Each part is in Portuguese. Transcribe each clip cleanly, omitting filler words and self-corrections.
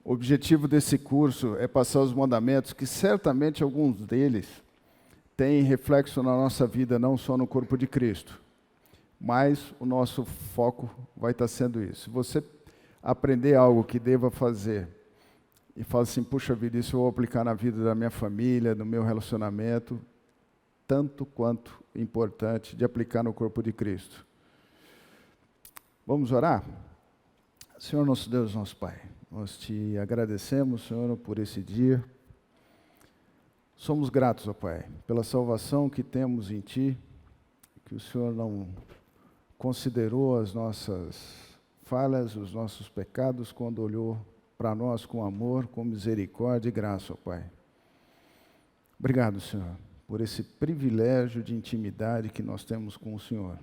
O objetivo desse curso é passar os mandamentos, que certamente alguns deles têm reflexo na nossa vida, não só no corpo de Cristo, mas o nosso foco vai estar sendo isso. Se você aprender algo que deva fazer e fala assim, puxa vida, isso eu vou aplicar na vida da minha família, no meu relacionamento, tanto quanto importante de aplicar no corpo de Cristo. Vamos orar? Senhor nosso Deus, nosso Pai, nós te agradecemos, Senhor, por esse dia. Somos gratos, ó Pai, pela salvação que temos em Ti, que o Senhor não considerou as nossas falhas, os nossos pecados, quando olhou para nós com amor, com misericórdia e graça, ó Pai. Obrigado, Senhor, por esse privilégio de intimidade que nós temos com o Senhor.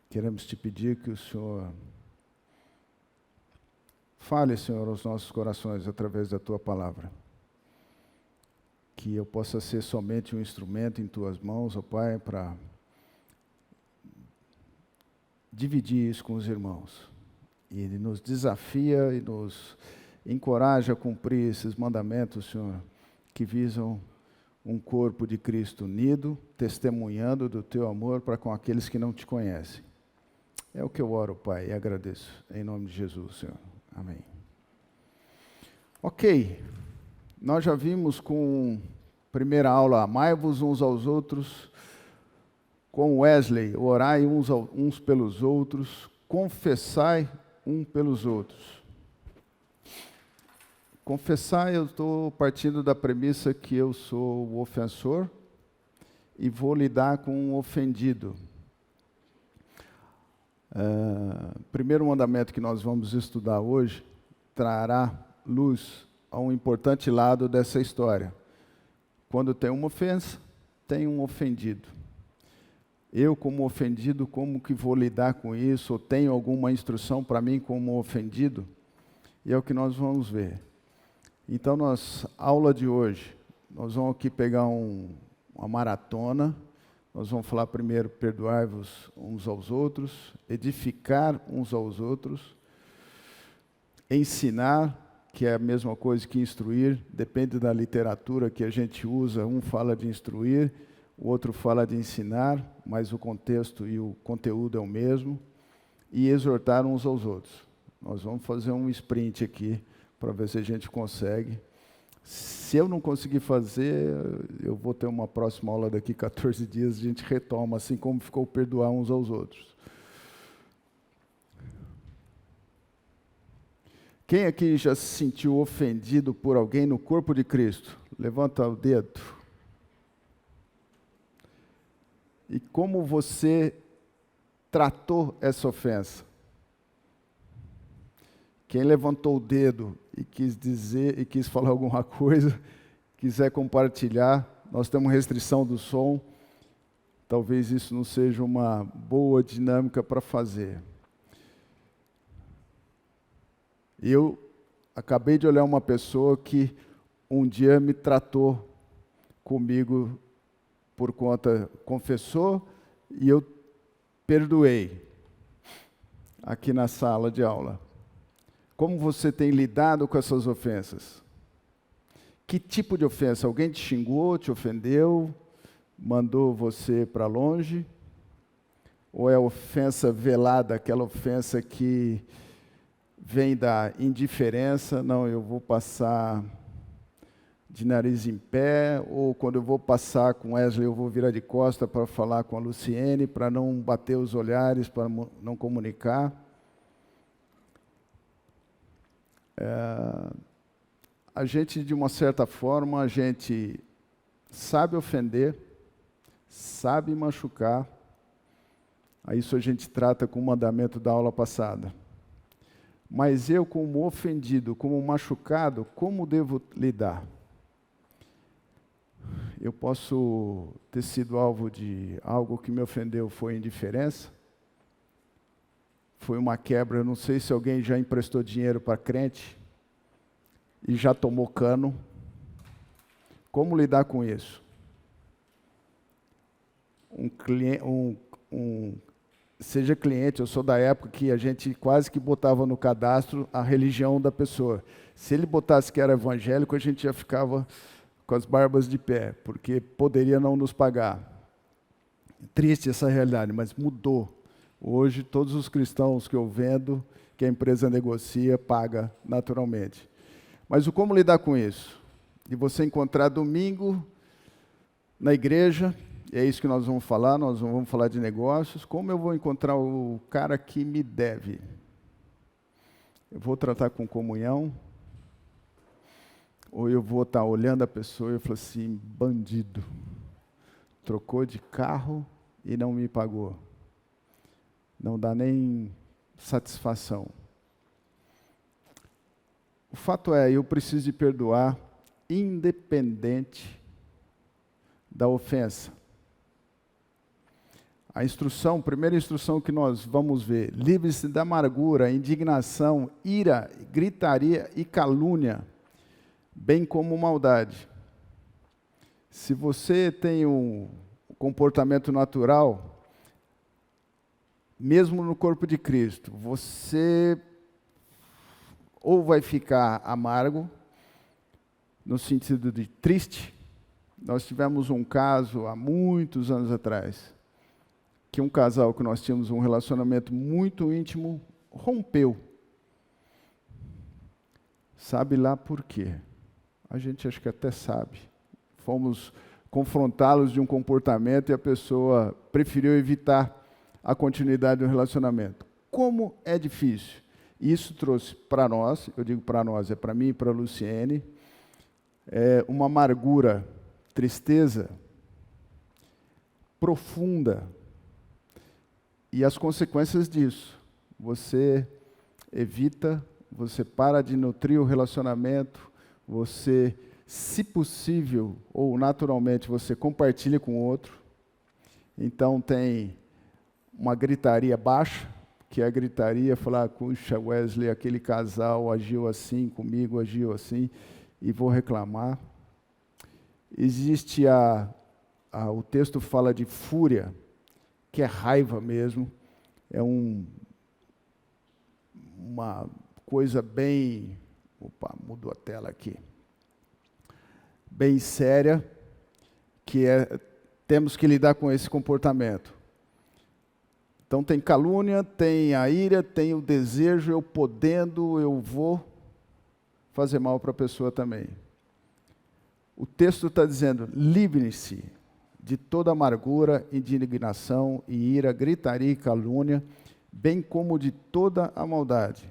Queremos te pedir que o Senhor fale, Senhor, aos nossos corações através da Tua palavra. Que eu possa ser somente um instrumento em Tuas mãos, ó Pai, para dividir isso com os irmãos. E Ele nos desafia e nos encoraja a cumprir esses mandamentos, Senhor, que visam um corpo de Cristo unido, testemunhando do Teu amor para com aqueles que não Te conhecem. É o que eu oro, Pai, e agradeço. Em nome de Jesus, Senhor. Amém. Ok. Nós já vimos com primeira aula, amai-vos uns aos outros, com Wesley, orai uns pelos outros, confessai um pelos outros. Confessar, eu estou partindo da premissa que eu sou o ofensor e vou lidar com um ofendido. Primeiro mandamento que nós vamos estudar hoje trará luz a um importante lado dessa história. Quando tem uma ofensa, tem um ofendido. Eu, como ofendido, como que vou lidar com isso? Ou tenho alguma instrução para mim como ofendido? E é o que nós vamos ver. Então, aula de hoje, nós vamos aqui pegar uma maratona. Nós vamos falar primeiro, perdoai-vos uns aos outros, edificar uns aos outros, ensinar, que é a mesma coisa que instruir, depende da literatura que a gente usa, um fala de instruir, o outro fala de ensinar, mas o contexto e o conteúdo é o mesmo, e exortar uns aos outros. Nós vamos fazer um sprint aqui, para ver se a gente consegue. Se eu não conseguir fazer, eu vou ter uma próxima aula daqui 14 dias, a gente retoma, assim como ficou perdoar uns aos outros. Quem aqui já se sentiu ofendido por alguém no corpo de Cristo? Levanta o dedo. E como você tratou essa ofensa? Quem levantou o dedo e quis dizer e quis falar alguma coisa, quiser compartilhar, nós temos restrição do som, talvez isso não seja uma boa dinâmica para fazer. Eu acabei de olhar uma pessoa que um dia me tratou comigo por conta, confessou e eu perdoei aqui na sala de aula. Como você tem lidado com essas ofensas? Que tipo de ofensa? Alguém te xingou, te ofendeu, mandou você para longe? Ou é ofensa velada, aquela ofensa que vem da indiferença? Não, eu vou passar de nariz em pé, ou quando eu vou passar com Wesley, eu vou virar de costa para falar com a Luciene, para não bater os olhares, para não comunicar. A gente, de uma certa forma, a gente sabe ofender, sabe machucar. Isso a gente trata com o mandamento da aula passada. Mas eu, como ofendido, como machucado, como devo lidar? Eu posso ter sido alvo de algo que me ofendeu, foi indiferença? Foi uma quebra, eu não sei se alguém já emprestou dinheiro para crente e já tomou cano. Como lidar com isso? seja cliente. Eu sou da época que a gente quase que botava no cadastro a religião da pessoa. Se ele botasse que era evangélico, a gente já ficava com as barbas de pé, porque poderia não nos pagar. Triste essa realidade, mas mudou. Hoje, todos os cristãos que eu vendo, que a empresa negocia, paga naturalmente. Mas o como lidar com isso? De você encontrar domingo na igreja, é isso que nós vamos falar de negócios. Como eu vou encontrar o cara que me deve? Eu vou tratar com comunhão? Ou eu vou estar olhando a pessoa e falar assim, bandido, trocou de carro e não me pagou. Não dá nem satisfação. O fato é, eu preciso de perdoar independente da ofensa. A instrução, primeira instrução que nós vamos ver, livre-se da amargura, indignação, ira, gritaria e calúnia, bem como maldade. Se você tem um comportamento natural, mesmo no corpo de Cristo, você ou vai ficar amargo, no sentido de triste. Nós tivemos um caso há muitos anos atrás, que um casal que nós tínhamos um relacionamento muito íntimo rompeu. Sabe lá por quê? A gente acho que até sabe. Fomos confrontá-los de um comportamento e a pessoa preferiu evitar a continuidade do relacionamento. Como é difícil. Isso trouxe para nós, eu digo para nós, é para mim e para a Luciene, uma amargura, tristeza profunda. E as consequências disso, você evita, você para de nutrir o relacionamento, você, se possível ou naturalmente, você compartilha com o outro. Então tem uma gritaria baixa, que é a gritaria, falar, puxa, Wesley, aquele casal agiu assim comigo, agiu assim, e vou reclamar. Existe o texto fala de fúria, que é raiva mesmo, é uma coisa bem, mudou a tela aqui, bem séria, que temos que lidar com esse comportamento. Então tem calúnia, tem a ira, tem o desejo, eu podendo, eu vou fazer mal para a pessoa também. O texto está dizendo, livre-se de toda amargura, indignação e ira, gritaria e calúnia, bem como de toda a maldade.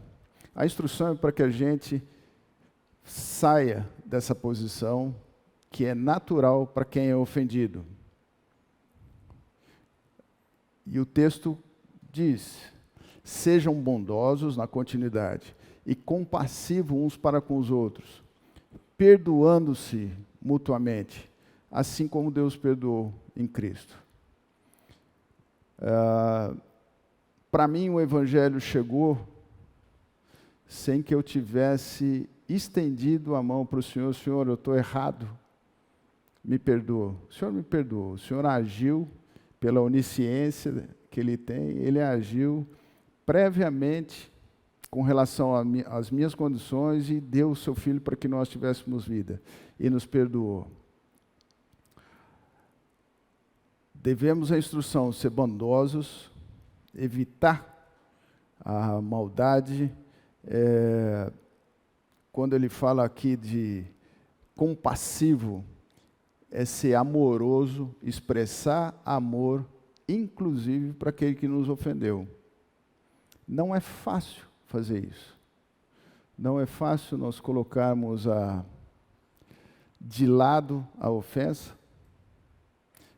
A instrução é para que a gente saia dessa posição que é natural para quem é ofendido. E o texto diz, sejam bondosos na continuidade e compassivos uns para com os outros, perdoando-se mutuamente, assim como Deus perdoou em Cristo. Para mim, o Evangelho chegou sem que eu tivesse estendido a mão para o Senhor. Senhor, eu estou errado, me perdoa. O Senhor me perdoou. O Senhor agiu pela onisciência que Ele tem, Ele agiu previamente com relação às minhas condições e deu o Seu Filho para que nós tivéssemos vida e nos perdoou. Devemos a instrução ser bondosos, evitar a maldade. Quando ele fala aqui de compassivo, é ser amoroso, expressar amor, inclusive para aquele que nos ofendeu. Não é fácil fazer isso. Não é fácil nós colocarmos de lado a ofensa,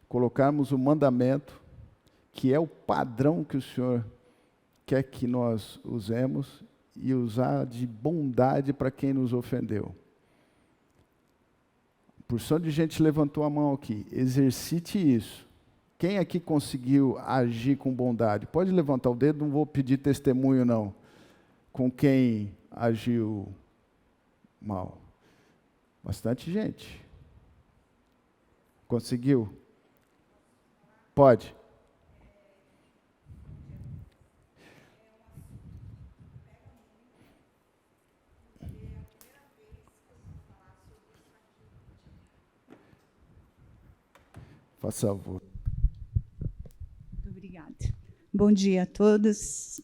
colocarmos o mandamento, que é o padrão que o Senhor quer que nós usemos, e usar de bondade para quem nos ofendeu. Porção de gente levantou a mão aqui. Exercite isso. Quem aqui conseguiu agir com bondade? Pode levantar o dedo, não vou pedir testemunho, não. Com quem agiu mal? Bastante gente. Conseguiu? Pode. Por favor. Muito obrigada. Bom dia a todos.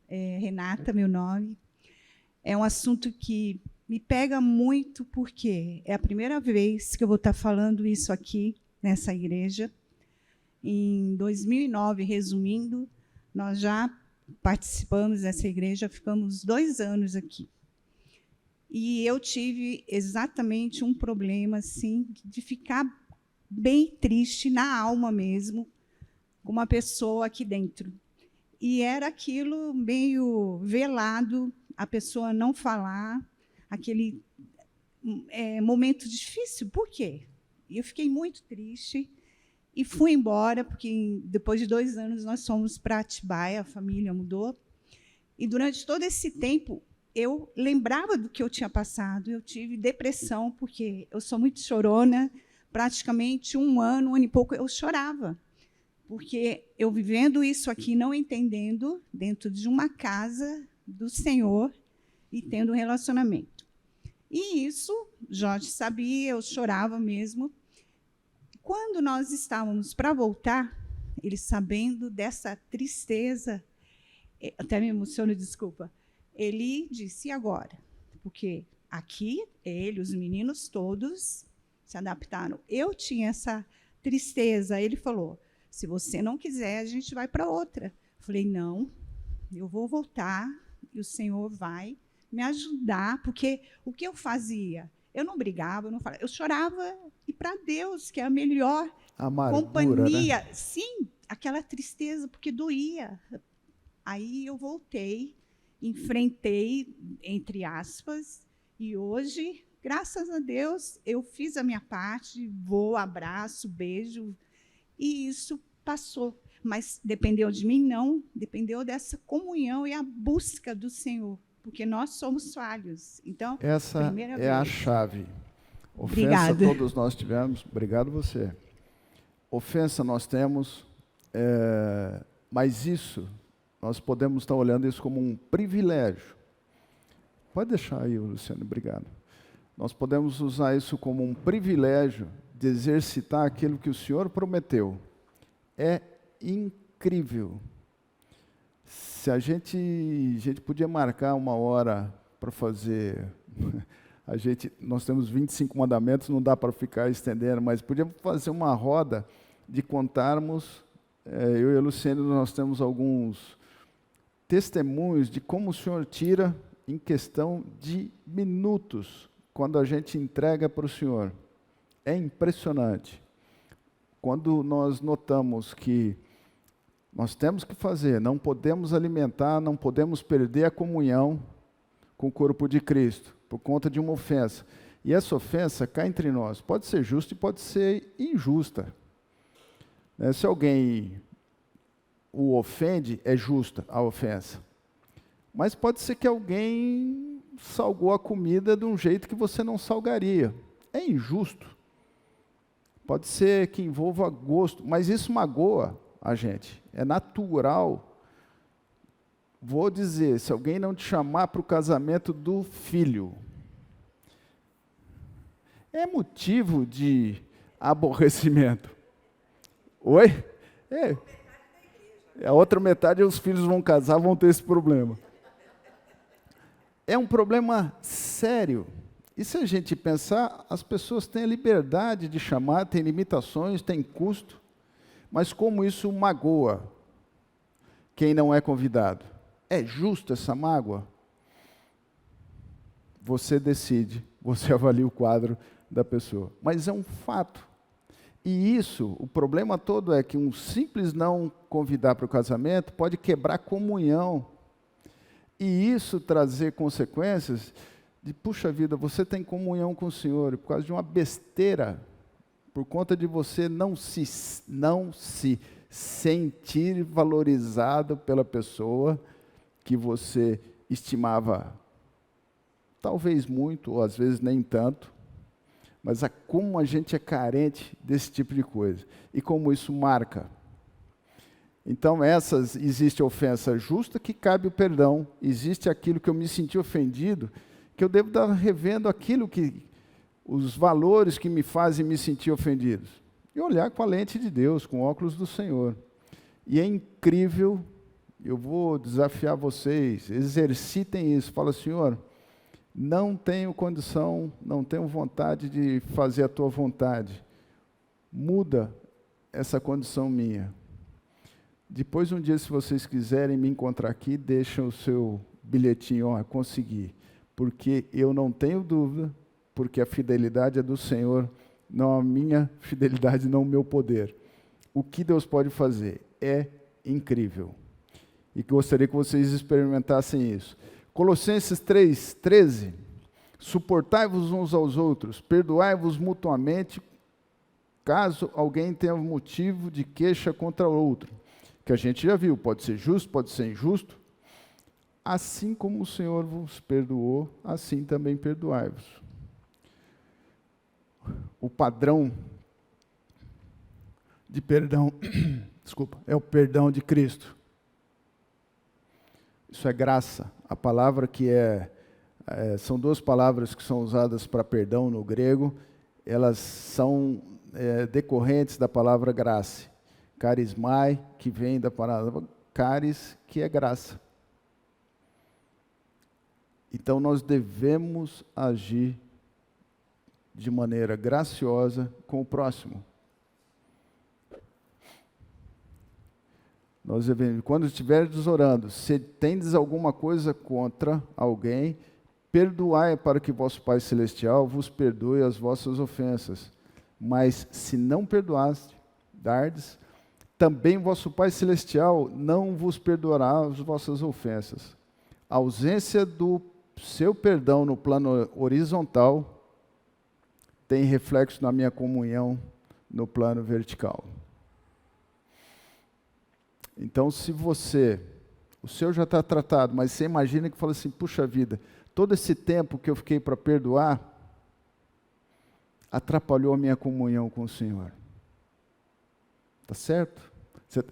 Renata, meu nome. É um assunto que me pega muito, porque é a primeira vez que eu vou estar falando isso aqui, nessa igreja. Em 2009, resumindo, nós já participamos dessa igreja, ficamos 2 anos aqui. E eu tive exatamente um problema assim, de ficar bem triste na alma mesmo, com uma pessoa aqui dentro. E era aquilo meio velado, a pessoa não falar, aquele momento difícil. Por quê? Eu fiquei muito triste e fui embora, porque depois de 2 anos nós fomos para Atibaia, a família mudou. E durante todo esse tempo, eu lembrava do que eu tinha passado. Eu tive depressão, porque eu sou muito chorona. Praticamente 1 ano e pouco, eu chorava. Porque eu vivendo isso aqui, não entendendo, dentro de uma casa do Senhor e tendo um relacionamento. E isso, Jorge sabia, eu chorava mesmo. Quando nós estávamos para voltar, ele sabendo dessa tristeza, até me emociono, desculpa, ele disse: e agora? Porque aqui, ele, os meninos todos se adaptaram. Eu tinha essa tristeza. Ele falou: se você não quiser, a gente vai para outra. Eu falei: não, eu vou voltar e o Senhor vai me ajudar, porque o que eu fazia? Eu não brigava, eu não falava, eu chorava, e para Deus, que é a melhor amargura, companhia. né? Sim, aquela tristeza, porque doía. Aí eu voltei, enfrentei, entre aspas, e hoje, graças a Deus, eu fiz a minha parte, vou, abraço, beijo, e isso passou. Mas dependeu de mim? Não. Dependeu dessa comunhão e a busca do Senhor, porque nós somos falhos. Então, essa é a chave. Ofensa Obrigada. Todos nós tivemos. Obrigado você. Ofensa nós temos, mas isso, nós podemos estar olhando isso como um privilégio. Pode deixar aí, Luciano, obrigado. Nós podemos usar isso como um privilégio de exercitar aquilo que o Senhor prometeu. É incrível. Se a gente podia marcar uma hora para fazer... nós temos 25 mandamentos, não dá para ficar estendendo, mas podíamos fazer uma roda de contarmos, eu e a Luciane, nós temos alguns testemunhos de como o Senhor tira em questão de minutos, quando a gente entrega para o Senhor. É impressionante. Quando nós notamos que nós temos que fazer, não podemos alimentar, não podemos perder a comunhão com o corpo de Cristo, por conta de uma ofensa. E essa ofensa cá entre nós pode ser justa e pode ser injusta. Se alguém o ofende, é justa a ofensa. Mas pode ser que alguém salgou a comida de um jeito que você não salgaria. É injusto. Pode ser que envolva gosto, mas isso magoa a gente. É natural. Vou dizer, se alguém não te chamar para o casamento do filho, é motivo de aborrecimento. Oi? A outra metade, os filhos vão casar, vão ter esse problema. É um problema sério. E se a gente pensar, as pessoas têm a liberdade de chamar, têm limitações, têm custo, mas como isso magoa quem não é convidado? É justo essa mágoa? Você decide, você avalia o quadro da pessoa. Mas é um fato. E isso, o problema todo é que um simples não convidar para o casamento pode quebrar comunhão. E isso trazer consequências de, puxa vida, você tem comunhão com o Senhor, e por causa de uma besteira, por conta de você não se sentir valorizado pela pessoa que você estimava, talvez muito, ou às vezes nem tanto, mas como a gente é carente desse tipo de coisa, e como isso marca. Então, existe a ofensa justa, que cabe o perdão, existe aquilo que eu me senti ofendido, que eu devo estar revendo aquilo que, os valores que me fazem me sentir ofendidos. e olhar com a lente de Deus, com o óculos do Senhor. E é incrível, eu vou desafiar vocês, exercitem isso. Fala, Senhor, não tenho condição, não tenho vontade de fazer a tua vontade. Muda essa condição minha. Depois, um dia, se vocês quiserem me encontrar aqui, deixem o seu bilhetinho, ó, consegui. Porque eu não tenho dúvida, porque a fidelidade é do Senhor, não a minha fidelidade, não o meu poder. O que Deus pode fazer é incrível. E gostaria que vocês experimentassem isso. Colossenses 3:13. Suportai-vos uns aos outros, perdoai-vos mutuamente, caso alguém tenha motivo de queixa contra outro. Que a gente já viu, pode ser justo, pode ser injusto. Assim como o Senhor vos perdoou, assim também perdoai-vos. O padrão de perdão, desculpa, é o perdão de Cristo. Isso é graça. A palavra que são duas palavras que são usadas para perdão no grego, elas são decorrentes da palavra graça. Carismai, que vem da palavra caris, que é graça. Então nós devemos agir de maneira graciosa com o próximo. Nós devemos, quando estiveres orando, se tendes alguma coisa contra alguém, perdoai para que vosso Pai Celestial vos perdoe as vossas ofensas. Mas se não dardes, também vosso Pai Celestial não vos perdoará as vossas ofensas. A ausência do seu perdão no plano horizontal tem reflexo na minha comunhão no plano vertical. Então, se o seu já está tratado, mas você imagina que fala assim, puxa vida, todo esse tempo que eu fiquei para perdoar, atrapalhou a minha comunhão com o Senhor. Está certo?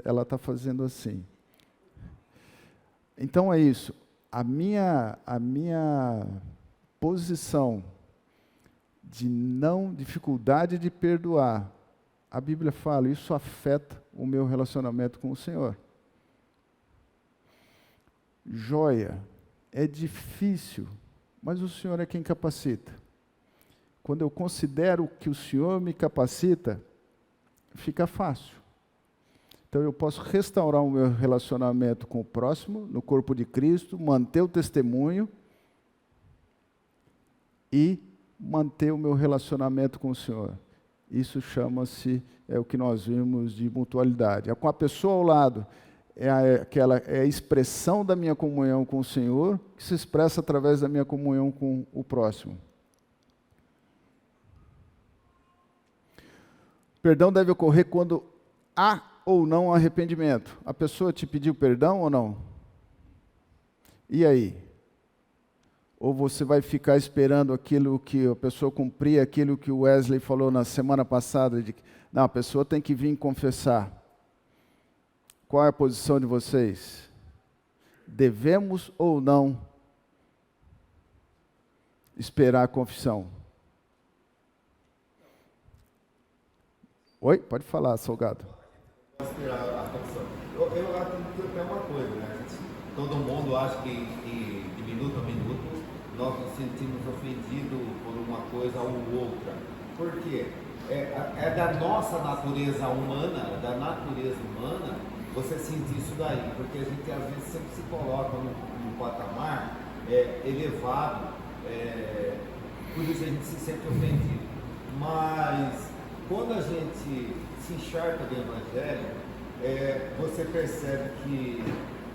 Ela está fazendo assim. Então é isso. A minha posição de dificuldade de perdoar, a Bíblia fala, isso afeta o meu relacionamento com o Senhor. Joia, é difícil, mas o Senhor é quem capacita. Quando eu considero que o Senhor me capacita, fica fácil. Então eu posso restaurar o meu relacionamento com o próximo, no corpo de Cristo, manter o testemunho e manter o meu relacionamento com o Senhor. Isso chama-se, é o que nós vimos de mutualidade. Com a pessoa ao lado, é a expressão da minha comunhão com o Senhor, que se expressa através da minha comunhão com o próximo. Perdão deve ocorrer quando há ou não arrependimento. A pessoa te pediu perdão ou não? E aí? Ou você vai ficar esperando aquilo que a pessoa cumprir, aquilo que o Wesley falou na semana passada, de que não, a pessoa tem que vir confessar. Qual é a posição de vocês? Devemos ou não esperar a confissão? Oi? Pode falar, Salgado. Esperar a confissão. Eu acredito que é uma coisa, né? Todo mundo acha que de minuto a minuto nós nos sentimos ofendidos por uma coisa ou outra. Por quê? É da nossa natureza humana, você sentir isso daí, porque a gente às vezes sempre se coloca num patamar elevado, por isso a gente se sente ofendido. Mas quando a gente se encharca do Evangelho, você percebe que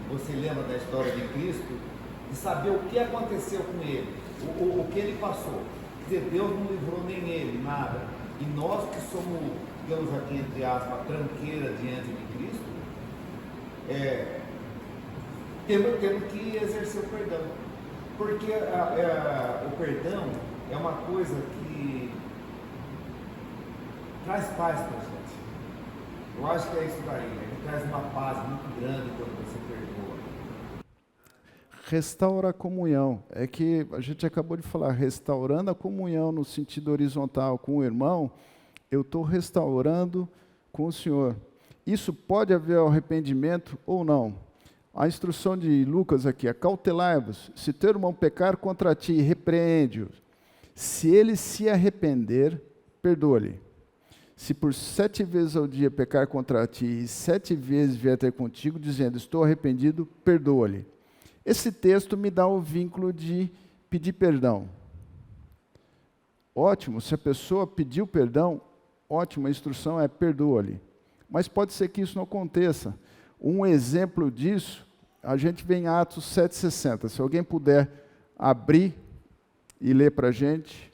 você lembra da história de Cristo, de saber o que aconteceu com ele, o que ele passou. Quer dizer, Deus não livrou nem ele, nada. E nós que somos, digamos aqui, entre aspas, tranqueira diante de Cristo, temos que exercer o perdão. Porque o perdão é uma coisa que traz paz para a gente. Eu acho que é isso daí, né? Ele traz uma paz muito grande quando você perdoa. Restaura a comunhão. É que a gente acabou de falar, restaurando a comunhão no sentido horizontal com o irmão, Eu estou restaurando com o Senhor. Isso pode haver arrependimento ou não. A instrução de Lucas aqui é: cautelai-vos, se teu irmão pecar contra ti, repreende-o. Se ele se arrepender, perdoa-lhe. Se por 7 vezes ao dia pecar contra ti, e 7 vezes vier ter contigo, dizendo, estou arrependido, perdoa-lhe. Esse texto me dá o vínculo de pedir perdão. Ótimo, se a pessoa pediu perdão, ótimo, a instrução é perdoa-lhe. Mas pode ser que isso não aconteça. Um exemplo disso, a gente vê em Atos 7,60. Se alguém puder abrir e ler para a gente.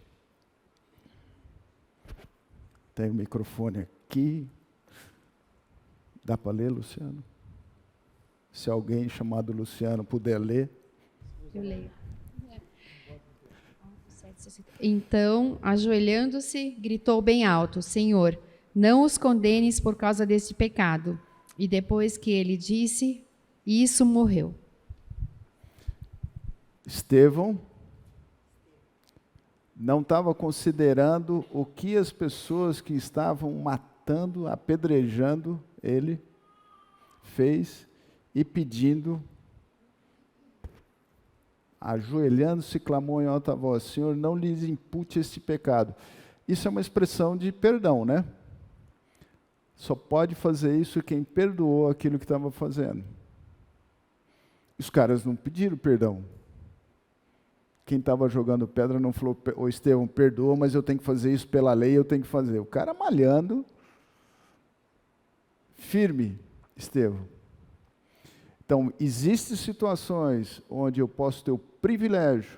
Tem o microfone aqui. Dá para ler, Luciano? Se alguém chamado Luciano puder ler. Eu leio. Então, ajoelhando-se, gritou bem alto, Senhor, não os condenes por causa deste pecado. E depois que ele disse, isso morreu. Estevão não estava considerando o que as pessoas que estavam matando, apedrejando ele, fez e pedindo, ajoelhando-se, clamou em alta voz, Senhor, não lhes impute este pecado. Isso é uma expressão de perdão, né? Só pode fazer isso quem perdoou aquilo que estava fazendo. Os caras não pediram perdão. Quem estava jogando pedra não falou, ô Estevão, perdoa, mas eu tenho que fazer isso pela lei, eu tenho que fazer. O cara malhando, firme, Estevão. Então, existem situações onde eu posso ter o privilégio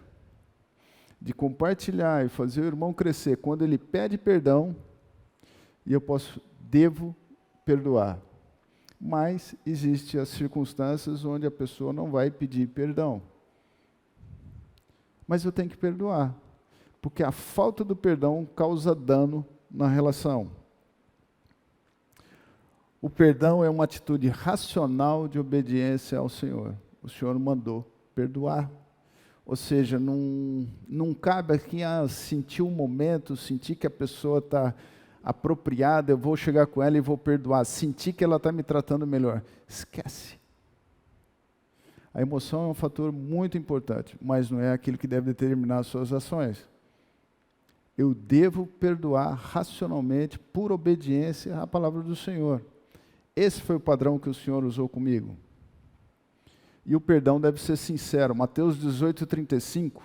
de compartilhar e fazer o irmão crescer quando ele pede perdão, e eu devo perdoar. Mas existem as circunstâncias onde a pessoa não vai pedir perdão. Mas eu tenho que perdoar, porque a falta do perdão causa dano na relação. O perdão é uma atitude racional de obediência ao Senhor. O Senhor mandou perdoar. Ou seja, não cabe aqui sentir um momento, sentir que a pessoa está apropriada, eu vou chegar com ela e vou perdoar, sentir que ela está me tratando melhor. Esquece. A emoção é um fator muito importante, mas não é aquilo que deve determinar as suas ações. Eu devo perdoar racionalmente, por obediência à palavra do Senhor. Esse foi o padrão que o Senhor usou comigo. E o perdão deve ser sincero. Mateus 18:35.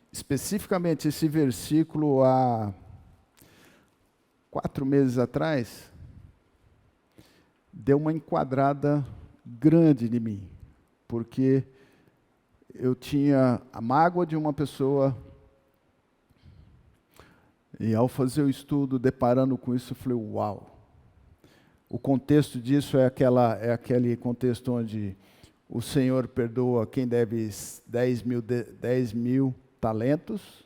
Especificamente esse versículo, há 4 meses atrás, deu uma enquadrada grande em mim, porque eu tinha a mágoa de uma pessoa, e ao fazer o estudo, deparando com isso, eu falei, uau! O contexto disso é aquele contexto onde o Senhor perdoa quem deve 10 mil talentos,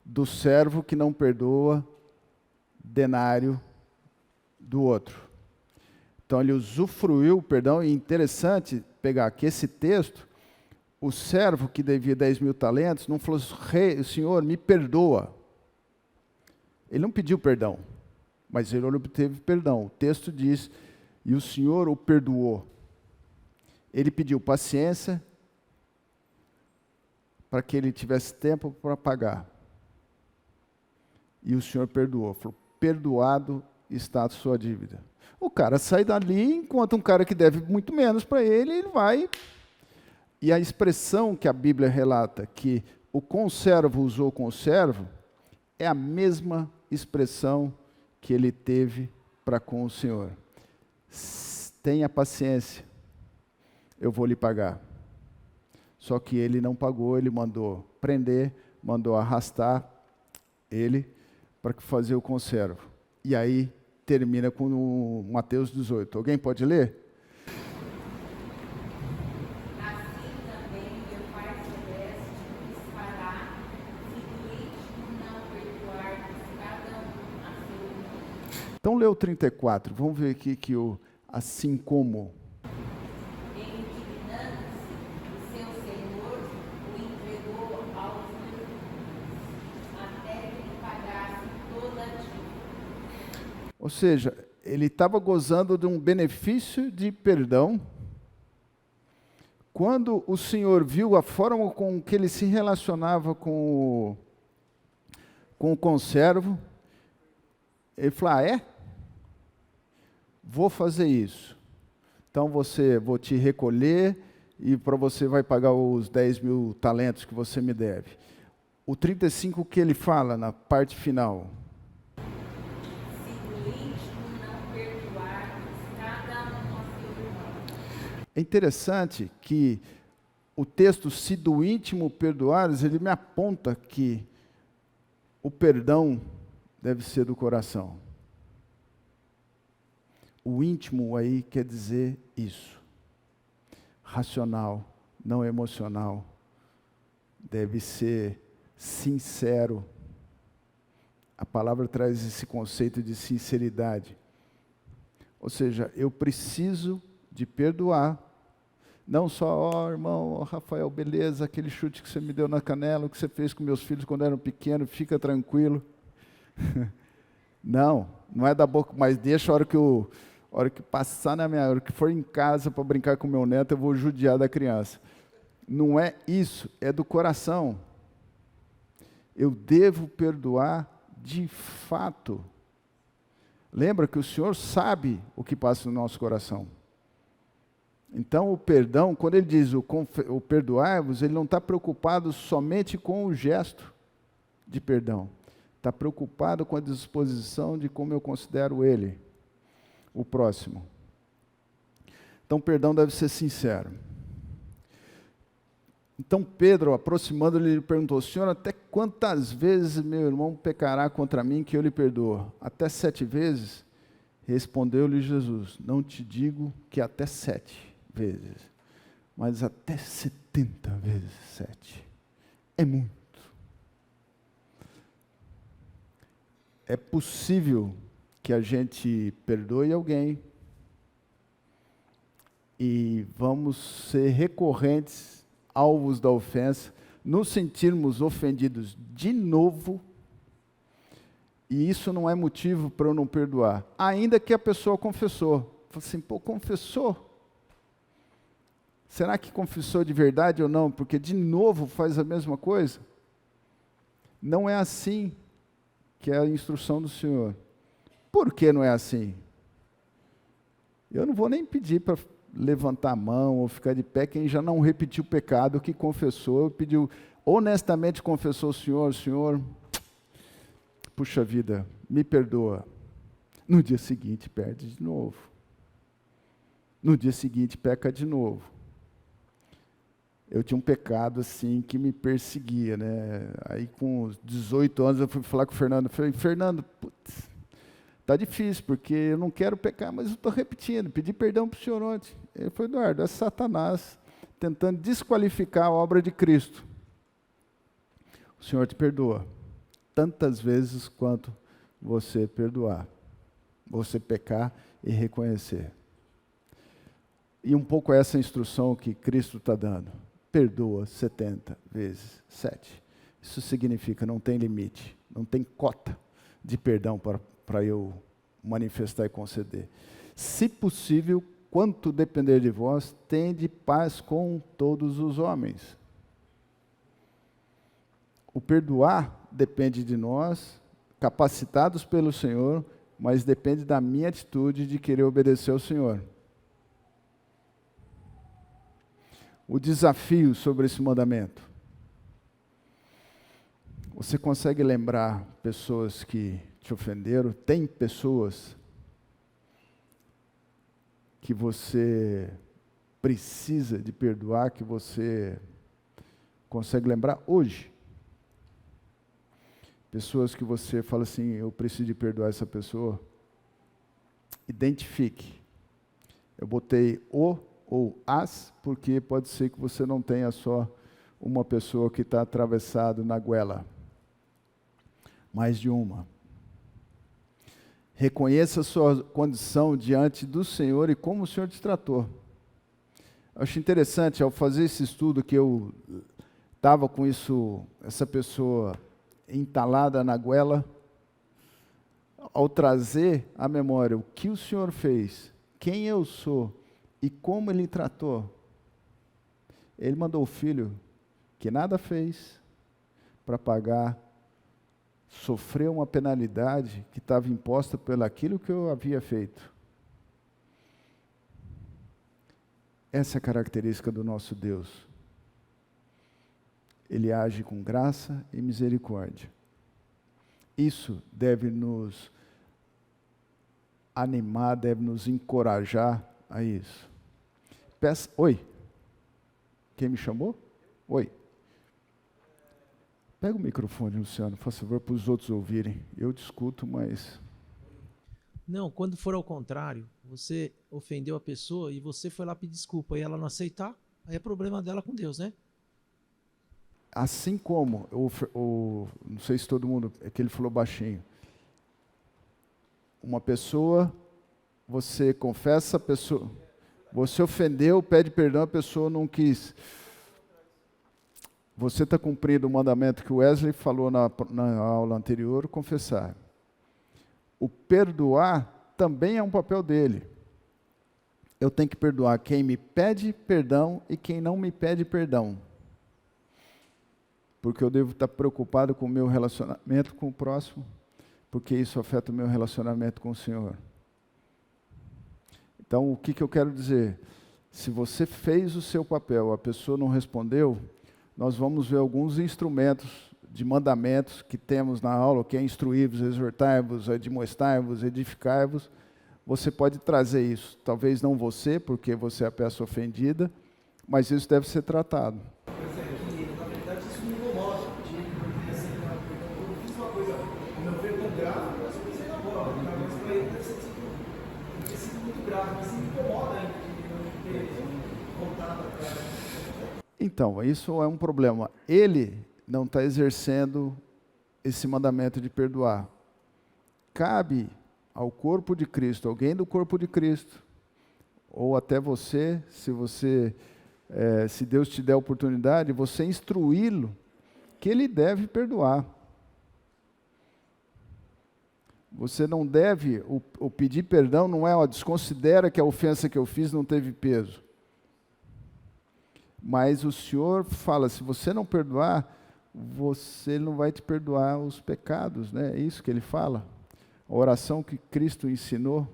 do servo que não perdoa denário do outro. Então ele usufruiu o perdão, e interessante pegar aqui esse texto, o servo que devia 10 mil talentos, não falou, Senhor, me perdoa. Ele não pediu perdão, mas ele obteve perdão. O texto diz, e o Senhor o perdoou. Ele pediu paciência para que ele tivesse tempo para pagar. E o Senhor perdoou. Falou, perdoado está a sua dívida. O cara sai dali, enquanto um cara que deve muito menos para ele vai. E a expressão que a Bíblia relata, que o conservo usou com o servo, é a mesma expressão que ele teve para com o Senhor. Tenha paciência, eu vou lhe pagar. Só que ele não pagou, ele mandou prender, mandou arrastar ele para fazer o conservo. E aí termina com o Mateus 18. Alguém pode ler? Assim também meu Pai Celeste os fará, se doente não perdoar cada um a seu irmão. Então lê o 34. Vamos ver aqui que o assim como. Indignando-se Ou seja, ele estava gozando de um benefício de perdão. Quando o Senhor viu a forma com que ele se relacionava com o conservo, ele falou: vou fazer isso. Então vou te recolher e para você vai pagar os 10.000 talentos que você me deve. O 35 que ele fala na parte final. Se o íntimo não perdoar, cada um a seu irmão. É interessante que o texto, se do íntimo perdoares, ele me aponta que o perdão deve ser do coração. O íntimo aí quer dizer isso. Racional, não emocional. Deve ser sincero. A palavra traz esse conceito de sinceridade. Ou seja, eu preciso de perdoar. Não só, irmão, Rafael, beleza, aquele chute que você me deu na canela, o que você fez com meus filhos quando eram pequenos, fica tranquilo. Não é da boca, mas deixa a hora que passar na minha hora, que for em casa para brincar com meu neto, eu vou judiar da criança. Não é isso, é do coração. Eu devo perdoar de fato. Lembra que o Senhor sabe o que passa no nosso coração. Então, o perdão, quando ele diz o perdoar-vos, ele não está preocupado somente com o gesto de perdão. Está preocupado com a disposição de como eu considero ele, o próximo. Então, perdão deve ser sincero. Então, Pedro, aproximando-lhe, perguntou: Senhor, até quantas vezes meu irmão pecará contra mim que eu lhe perdoo? Até 7 vezes? Respondeu-lhe Jesus: não te digo que até 7 vezes, mas até 70 vezes 7. É muito. É possível que a gente perdoe alguém e vamos ser recorrentes, alvos da ofensa, nos sentirmos ofendidos de novo, e isso não é motivo para eu não perdoar, ainda que a pessoa confessou. Fala assim: pô, confessou? Será que confessou de verdade ou não? Porque de novo faz a mesma coisa? Não é assim que é a instrução do Senhor. Por que não é assim? Eu não vou nem pedir para levantar a mão ou ficar de pé quem já não repetiu o pecado, que confessou, pediu, honestamente confessou: Senhor, puxa vida, me perdoa. No dia seguinte perde de novo. No dia seguinte peca de novo. Eu tinha um pecado assim que me perseguia, né? Aí com os 18 anos eu fui falar com o Fernando. Falei: Fernando, putz, tá difícil, porque eu não quero pecar, mas eu estou repetindo, pedi perdão para o senhor ontem. Ele falou: Eduardo, é Satanás tentando desqualificar a obra de Cristo. O Senhor te perdoa tantas vezes quanto você perdoar, você pecar e reconhecer. E um pouco essa instrução que Cristo está dando. Perdoa 70 vezes 7. Isso significa não tem limite, não tem cota de perdão para eu manifestar e conceder. Se possível, quanto depender de vós, tende paz com todos os homens. O perdoar depende de nós, capacitados pelo Senhor, mas depende da minha atitude de querer obedecer ao Senhor. O desafio sobre esse mandamento. Você consegue lembrar pessoas que te ofenderam? Tem pessoas que você precisa de perdoar, que você consegue lembrar hoje? Pessoas que você fala assim: eu preciso de perdoar essa pessoa. Identifique. Eu botei o ou as, porque pode ser que você não tenha só uma pessoa que está atravessado na goela. Mais de uma. Reconheça a sua condição diante do Senhor e como o Senhor te tratou. Eu acho interessante, ao fazer esse estudo, que eu estava com isso, essa pessoa entalada na goela, ao trazer à memória o que o Senhor fez, quem eu sou e como Ele tratou, Ele mandou o Filho que nada fez para pagar, sofrer uma penalidade que estava imposta pelo aquilo que eu havia feito. Essa é a característica do nosso Deus. Ele age com graça e misericórdia. Isso deve nos animar, deve nos encorajar a isso. Oi. Quem me chamou? Oi. Pega o microfone, Luciano, por favor, para os outros ouvirem. Eu discuto, mas... Não, quando for ao contrário, você ofendeu a pessoa e você foi lá pedir desculpa e ela não aceitar, aí é problema dela com Deus, né? Assim como, não sei se todo mundo, é que ele falou baixinho, uma pessoa, você confessa a pessoa, você ofendeu, pede perdão, a pessoa não quis. Você está cumprindo o mandamento que o Wesley falou na aula anterior, confessar. O perdoar também é um papel dele. Eu tenho que perdoar quem me pede perdão e quem não me pede perdão. Porque eu devo estar preocupado com o meu relacionamento com o próximo, porque isso afeta o meu relacionamento com o Senhor. Então, o que eu quero dizer? Se você fez o seu papel, a pessoa não respondeu, nós vamos ver alguns instrumentos de mandamentos que temos na aula, que é instruí-vos, exortai-vos, admoestai-vos, edificai-vos. Você pode trazer isso. Talvez não você, porque você é a peça ofendida, mas isso deve ser tratado. Na verdade, isso me incomoda, porque assim, eu fiz uma coisa, ao meu ver, tão grave, mas eu pensei na bola, mas para ele deve ter sido muito grave, mas me incomoda ainda de não ter voltado atrás. Então, isso é um problema. Ele não está exercendo esse mandamento de perdoar. Cabe ao corpo de Cristo, alguém do corpo de Cristo, ou até você, se Deus te der a oportunidade, você instruí-lo que ele deve perdoar. Você não deve, o pedir perdão não é, desconsidera que a ofensa que eu fiz não teve peso. Mas o Senhor fala, se você não perdoar, você não vai te perdoar os pecados, né? É isso que ele fala. A oração que Cristo ensinou,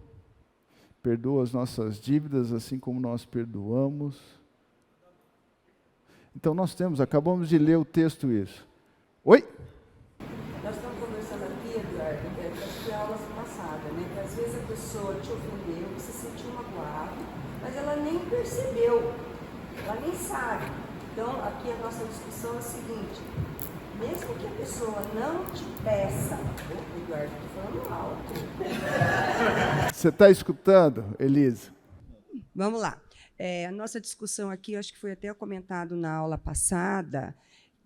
perdoa as nossas dívidas, assim como nós perdoamos. Então acabamos de ler o texto isso. Oi? Nós estamos conversando aqui, Eduardo, acho que é a aula passada, né? Que às vezes a pessoa te ofendeu, você se sentiu magoado, mas ela nem percebeu, ela nem sabe. Então, aqui a nossa discussão é a seguinte: mesmo que a pessoa não te peça, Eduardo, estou falando alto. Você está escutando, Elisa? Vamos lá. A nossa discussão aqui, acho que foi até comentado na aula passada,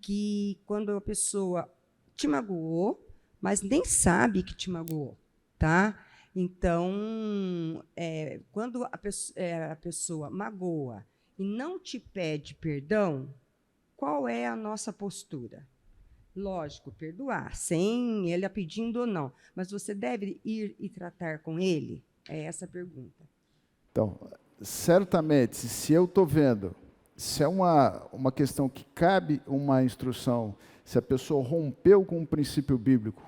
que quando a pessoa te magoou, mas nem sabe que te magoou, tá? Então, quando a pessoa magoa e não te pede perdão, qual é a nossa postura? Lógico, perdoar, sem ele a pedindo ou não. Mas você deve ir e tratar com ele? É essa a pergunta. Então, certamente, se eu estou vendo, se é uma questão que cabe uma instrução, se a pessoa rompeu com um princípio bíblico,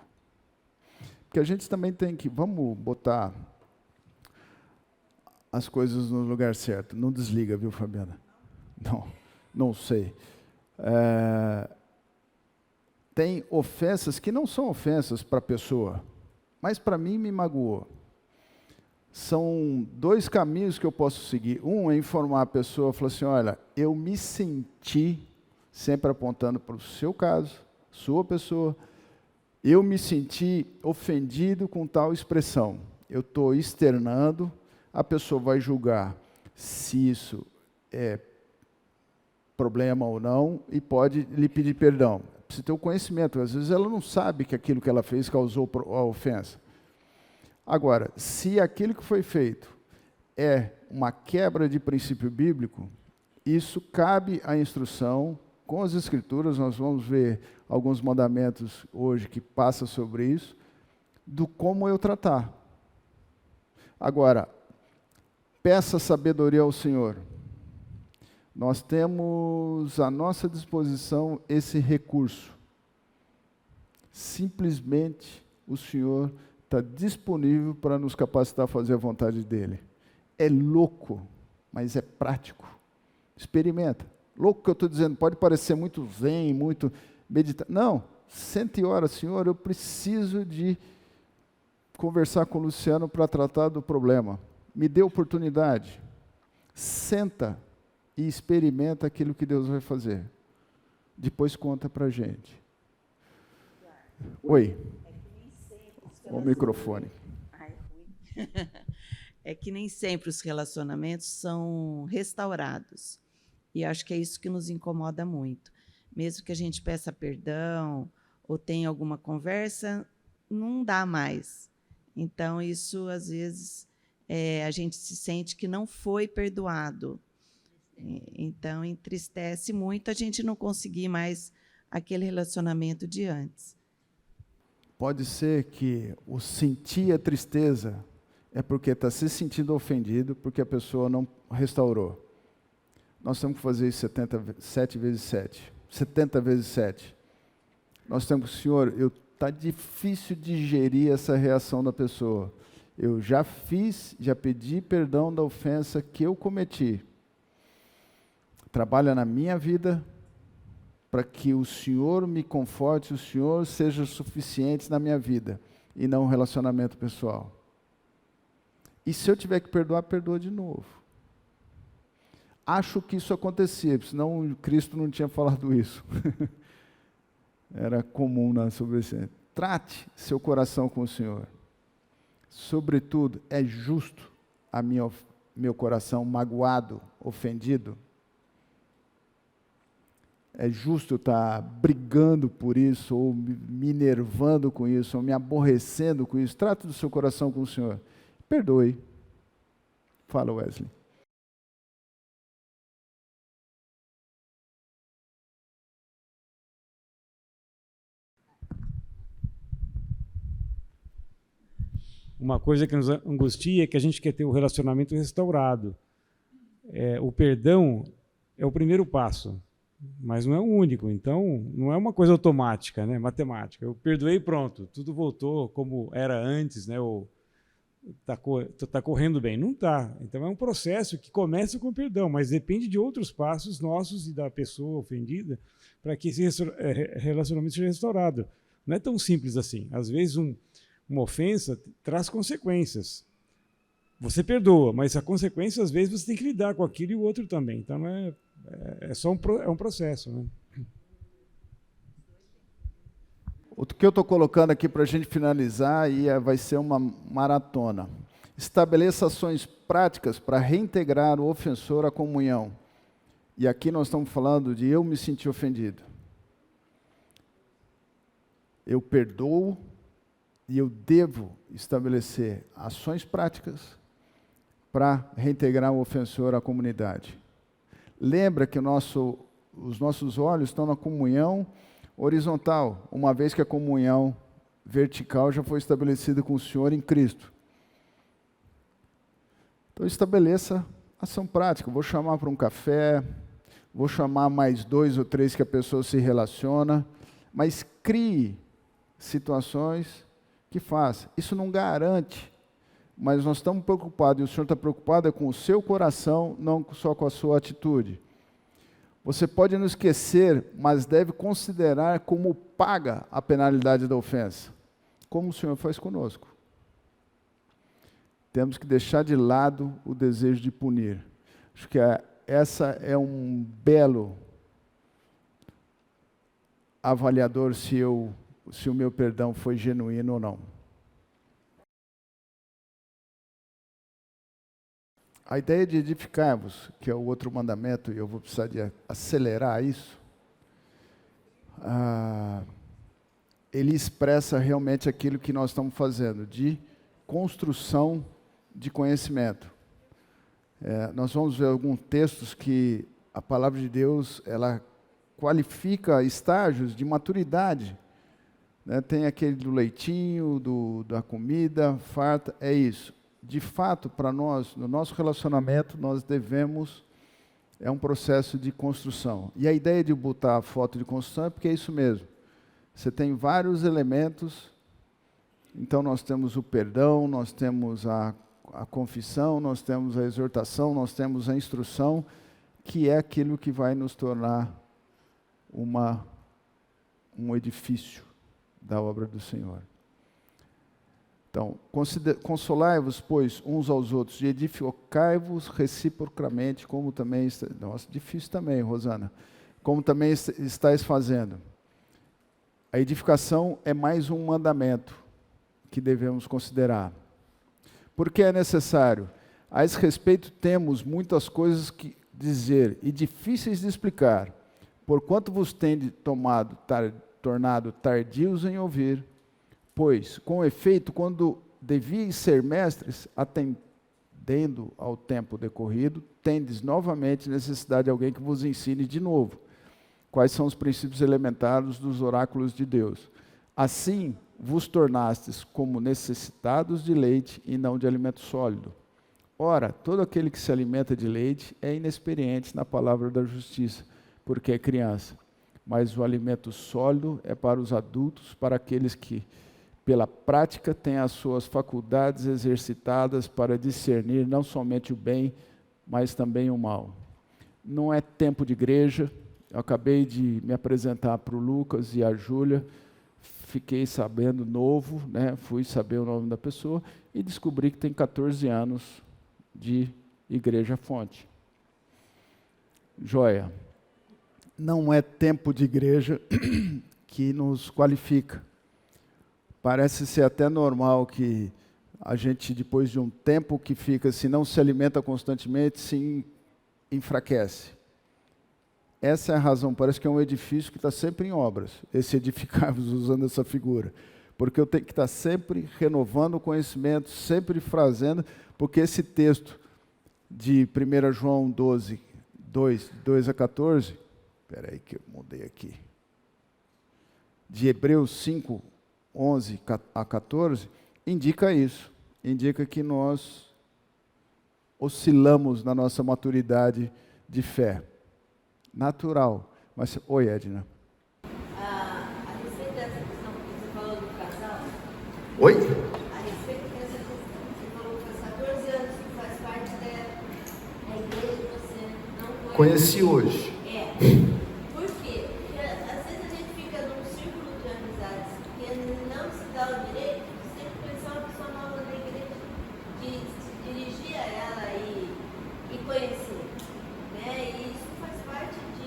porque a gente também tem que, vamos botar as coisas no lugar certo. Não desliga, viu, Fabiana? Não sei. Tem ofensas que não são ofensas para a pessoa, mas para mim me magoou. São dois caminhos que eu posso seguir. Um é informar a pessoa, falar assim, olha, eu me senti, sempre apontando para o seu caso, sua pessoa, eu me senti ofendido com tal expressão. Eu estou externando, a pessoa vai julgar se isso é problema ou não e pode lhe pedir perdão. Precisa ter o conhecimento. Às vezes ela não sabe que aquilo que ela fez causou a ofensa. Agora, se aquilo que foi feito é uma quebra de princípio bíblico, isso cabe à instrução com as Escrituras. Nós vamos ver alguns mandamentos hoje que passam sobre isso. do como eu tratar. Agora, peça sabedoria ao Senhor. Nós temos à nossa disposição esse recurso. Simplesmente o Senhor está disponível para nos capacitar a fazer a vontade dEle. É louco, mas é prático. Experimenta. Louco que eu estou dizendo, pode parecer muito zen, muito meditar. Não, sente e ora, Senhor, eu preciso de conversar com o Luciano para tratar do problema. Me dê oportunidade. Senta e experimenta aquilo que Deus vai fazer. Depois conta para a gente. Oi. O microfone. É que nem sempre os relacionamentos são restaurados. E acho que é isso que nos incomoda muito. Mesmo que a gente peça perdão ou tenha alguma conversa, não dá mais. Então, isso, às vezes, a gente se sente que não foi perdoado. Então, entristece muito a gente não conseguir mais aquele relacionamento de antes. Pode ser que o sentir a tristeza é porque está se sentindo ofendido, porque a pessoa não restaurou. Nós temos que fazer isso 7 vezes 7. 70 vezes 7. Nós temos, Senhor, está difícil digerir essa reação da pessoa. Eu já pedi perdão da ofensa que eu cometi. Trabalha na minha vida para que o Senhor me conforte, o Senhor seja suficiente na minha vida e não um relacionamento pessoal. E se eu tiver que perdoar, perdoa de novo. Acho que isso acontecia, senão Cristo não tinha falado isso. Era comum na sobrecidência. Trate seu coração com o Senhor. Sobretudo, é justo meu coração magoado, ofendido? É justo estar brigando por isso, ou me enervando com isso, ou me aborrecendo com isso? Trate do seu coração com o Senhor. Perdoe. Fala, Wesley. Uma coisa que nos angustia é que a gente quer ter o relacionamento restaurado. O perdão é o primeiro passo, mas não é o único. Então, não é uma coisa automática, né? Matemática. Eu perdoei e pronto, tudo voltou como era antes, né? Ou tá correndo bem. Não está. Então, é um processo que começa com o perdão, mas depende de outros passos nossos e da pessoa ofendida para que esse relacionamento seja restaurado. Não é tão simples assim. Às vezes, uma ofensa traz consequências. Você perdoa, mas a consequência, às vezes, você tem que lidar com aquilo e o outro também. Então, é só um processo. Né? O que eu estou colocando aqui para a gente finalizar e vai ser uma maratona. Estabeleça ações práticas para reintegrar o ofensor à comunhão. E aqui nós estamos falando de eu me sentir ofendido. Eu perdoo, e eu devo estabelecer ações práticas para reintegrar o ofensor à comunidade. Lembra que os nossos olhos estão na comunhão horizontal, uma vez que a comunhão vertical já foi estabelecida com o Senhor em Cristo. Então estabeleça ação prática. Vou chamar para um café, vou chamar mais 2 ou 3 que a pessoa se relaciona, mas crie situações que faça. Isso não garante, mas nós estamos preocupados, e o Senhor está preocupado com o seu coração, não só com a sua atitude. Você pode não esquecer, mas deve considerar como paga a penalidade da ofensa, como o Senhor faz conosco. Temos que deixar de lado o desejo de punir. Acho que essa é um belo avaliador se o meu perdão foi genuíno ou não. A ideia de edificar-vos, que é o outro mandamento, e eu vou precisar de acelerar isso, ele expressa realmente aquilo que nós estamos fazendo, de construção de conhecimento. Nós vamos ver alguns textos que a palavra de Deus, ela qualifica estágios de maturidade né? Tem aquele do leitinho, da comida farta, é isso. De fato, para nós, no nosso relacionamento, nós devemos, é um processo de construção. E a ideia de botar a foto de construção é porque é isso mesmo. Você tem vários elementos, então nós temos o perdão, nós temos a confissão, nós temos a exortação, nós temos a instrução, que é aquilo que vai nos tornar um edifício da obra do Senhor. Então, consolai-vos, pois, uns aos outros, e edificai-vos reciprocamente, como também... Nossa, difícil também, Rosana. Como também estáis fazendo. A edificação é mais um mandamento que devemos considerar. Por que é necessário? A esse respeito temos muitas coisas que dizer e difíceis de explicar, porquanto vos tende tornado tardios em ouvir, pois, com efeito, quando devíeis ser mestres, atendendo ao tempo decorrido, tendes novamente necessidade de alguém que vos ensine de novo quais são os princípios elementares dos oráculos de Deus. Assim, vos tornastes como necessitados de leite e não de alimento sólido. Ora, todo aquele que se alimenta de leite é inexperiente na palavra da justiça, porque é criança. Mas o alimento sólido é para os adultos, para aqueles que, pela prática, têm as suas faculdades exercitadas para discernir não somente o bem, mas também o mal. Não é tempo de igreja. Eu acabei de me apresentar para o Lucas e a Júlia, fiquei sabendo novo, né? Fui saber o nome da pessoa e descobri que tem 14 anos de Igreja Fonte. Joia. Não é tempo de igreja que nos qualifica. Parece ser até normal que a gente, depois de um tempo que fica, se não se alimenta constantemente, se enfraquece. Essa é a razão, parece que é um edifício que está sempre em obras, esse edificável, usando essa figura. Porque eu tenho que estar sempre renovando o conhecimento, sempre fazendo, porque esse texto de 1 João 12, 2 a 14, espera aí que eu mudei aqui, de Hebreus 5, 11 a 14, indica isso, indica que nós oscilamos na nossa maturidade de fé. Natural. Mas, oi, Edna. A respeito dessa questão que você falou do casal. Oi? A respeito dessa questão que você falou que faz 14 anos que faz parte da igreja e você não Conheci hoje. É. Por quê? Porque às vezes a gente fica num círculo de amizades que não se dá o direito de sempre conhecer uma pessoa nova da igreja, de se dirigir a ela e conhecer. Né? E isso faz parte de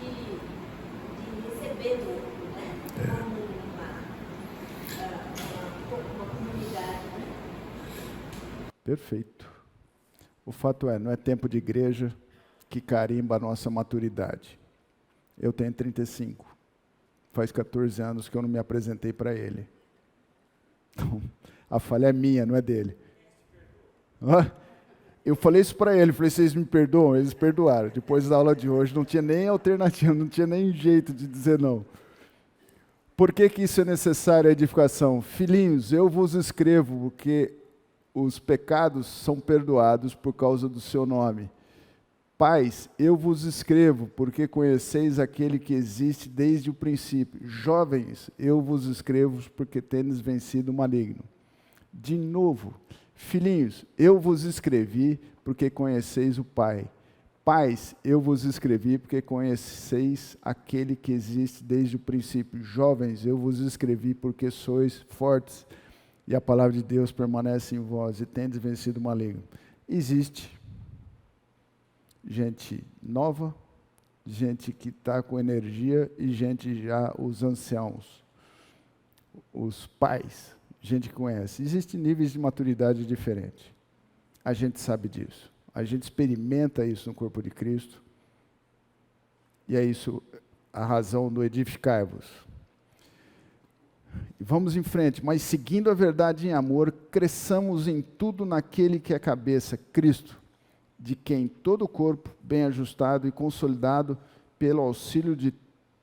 receber o outro, né? Como uma comunidade. Né? Perfeito. O fato é, não é tempo de igreja que carimba a nossa maturidade. Eu tenho 35. Faz 14 anos que eu não me apresentei para ele. Então, a falha é minha, não é dele. Eu falei isso para ele, falei, vocês me perdoam? Eles perdoaram. Depois da aula de hoje, não tinha nem alternativa, não tinha nem jeito de dizer não. Por que isso é necessário, a edificação? Filhinhos, eu vos escrevo, porque os pecados são perdoados por causa do seu nome. Pais, eu vos escrevo, porque conheceis aquele que existe desde o princípio. Jovens, eu vos escrevo, porque tendes vencido o maligno. De novo, filhinhos, eu vos escrevi, porque conheceis o Pai. Pais, eu vos escrevi, porque conheceis aquele que existe desde o princípio. Jovens, eu vos escrevi, porque sois fortes, e a palavra de Deus permanece em vós, e tendes vencido o maligno. Existe gente nova, gente que está com energia, e gente já, os anciãos, os pais, gente que conhece. Existem níveis de maturidade diferentes. A gente sabe disso. A gente experimenta isso no corpo de Cristo. E é isso a razão do edificai-vos. Vamos em frente. Mas seguindo a verdade em amor, cresçamos em tudo naquele que é a cabeça, Cristo, de quem todo o corpo, bem ajustado e consolidado pelo auxílio de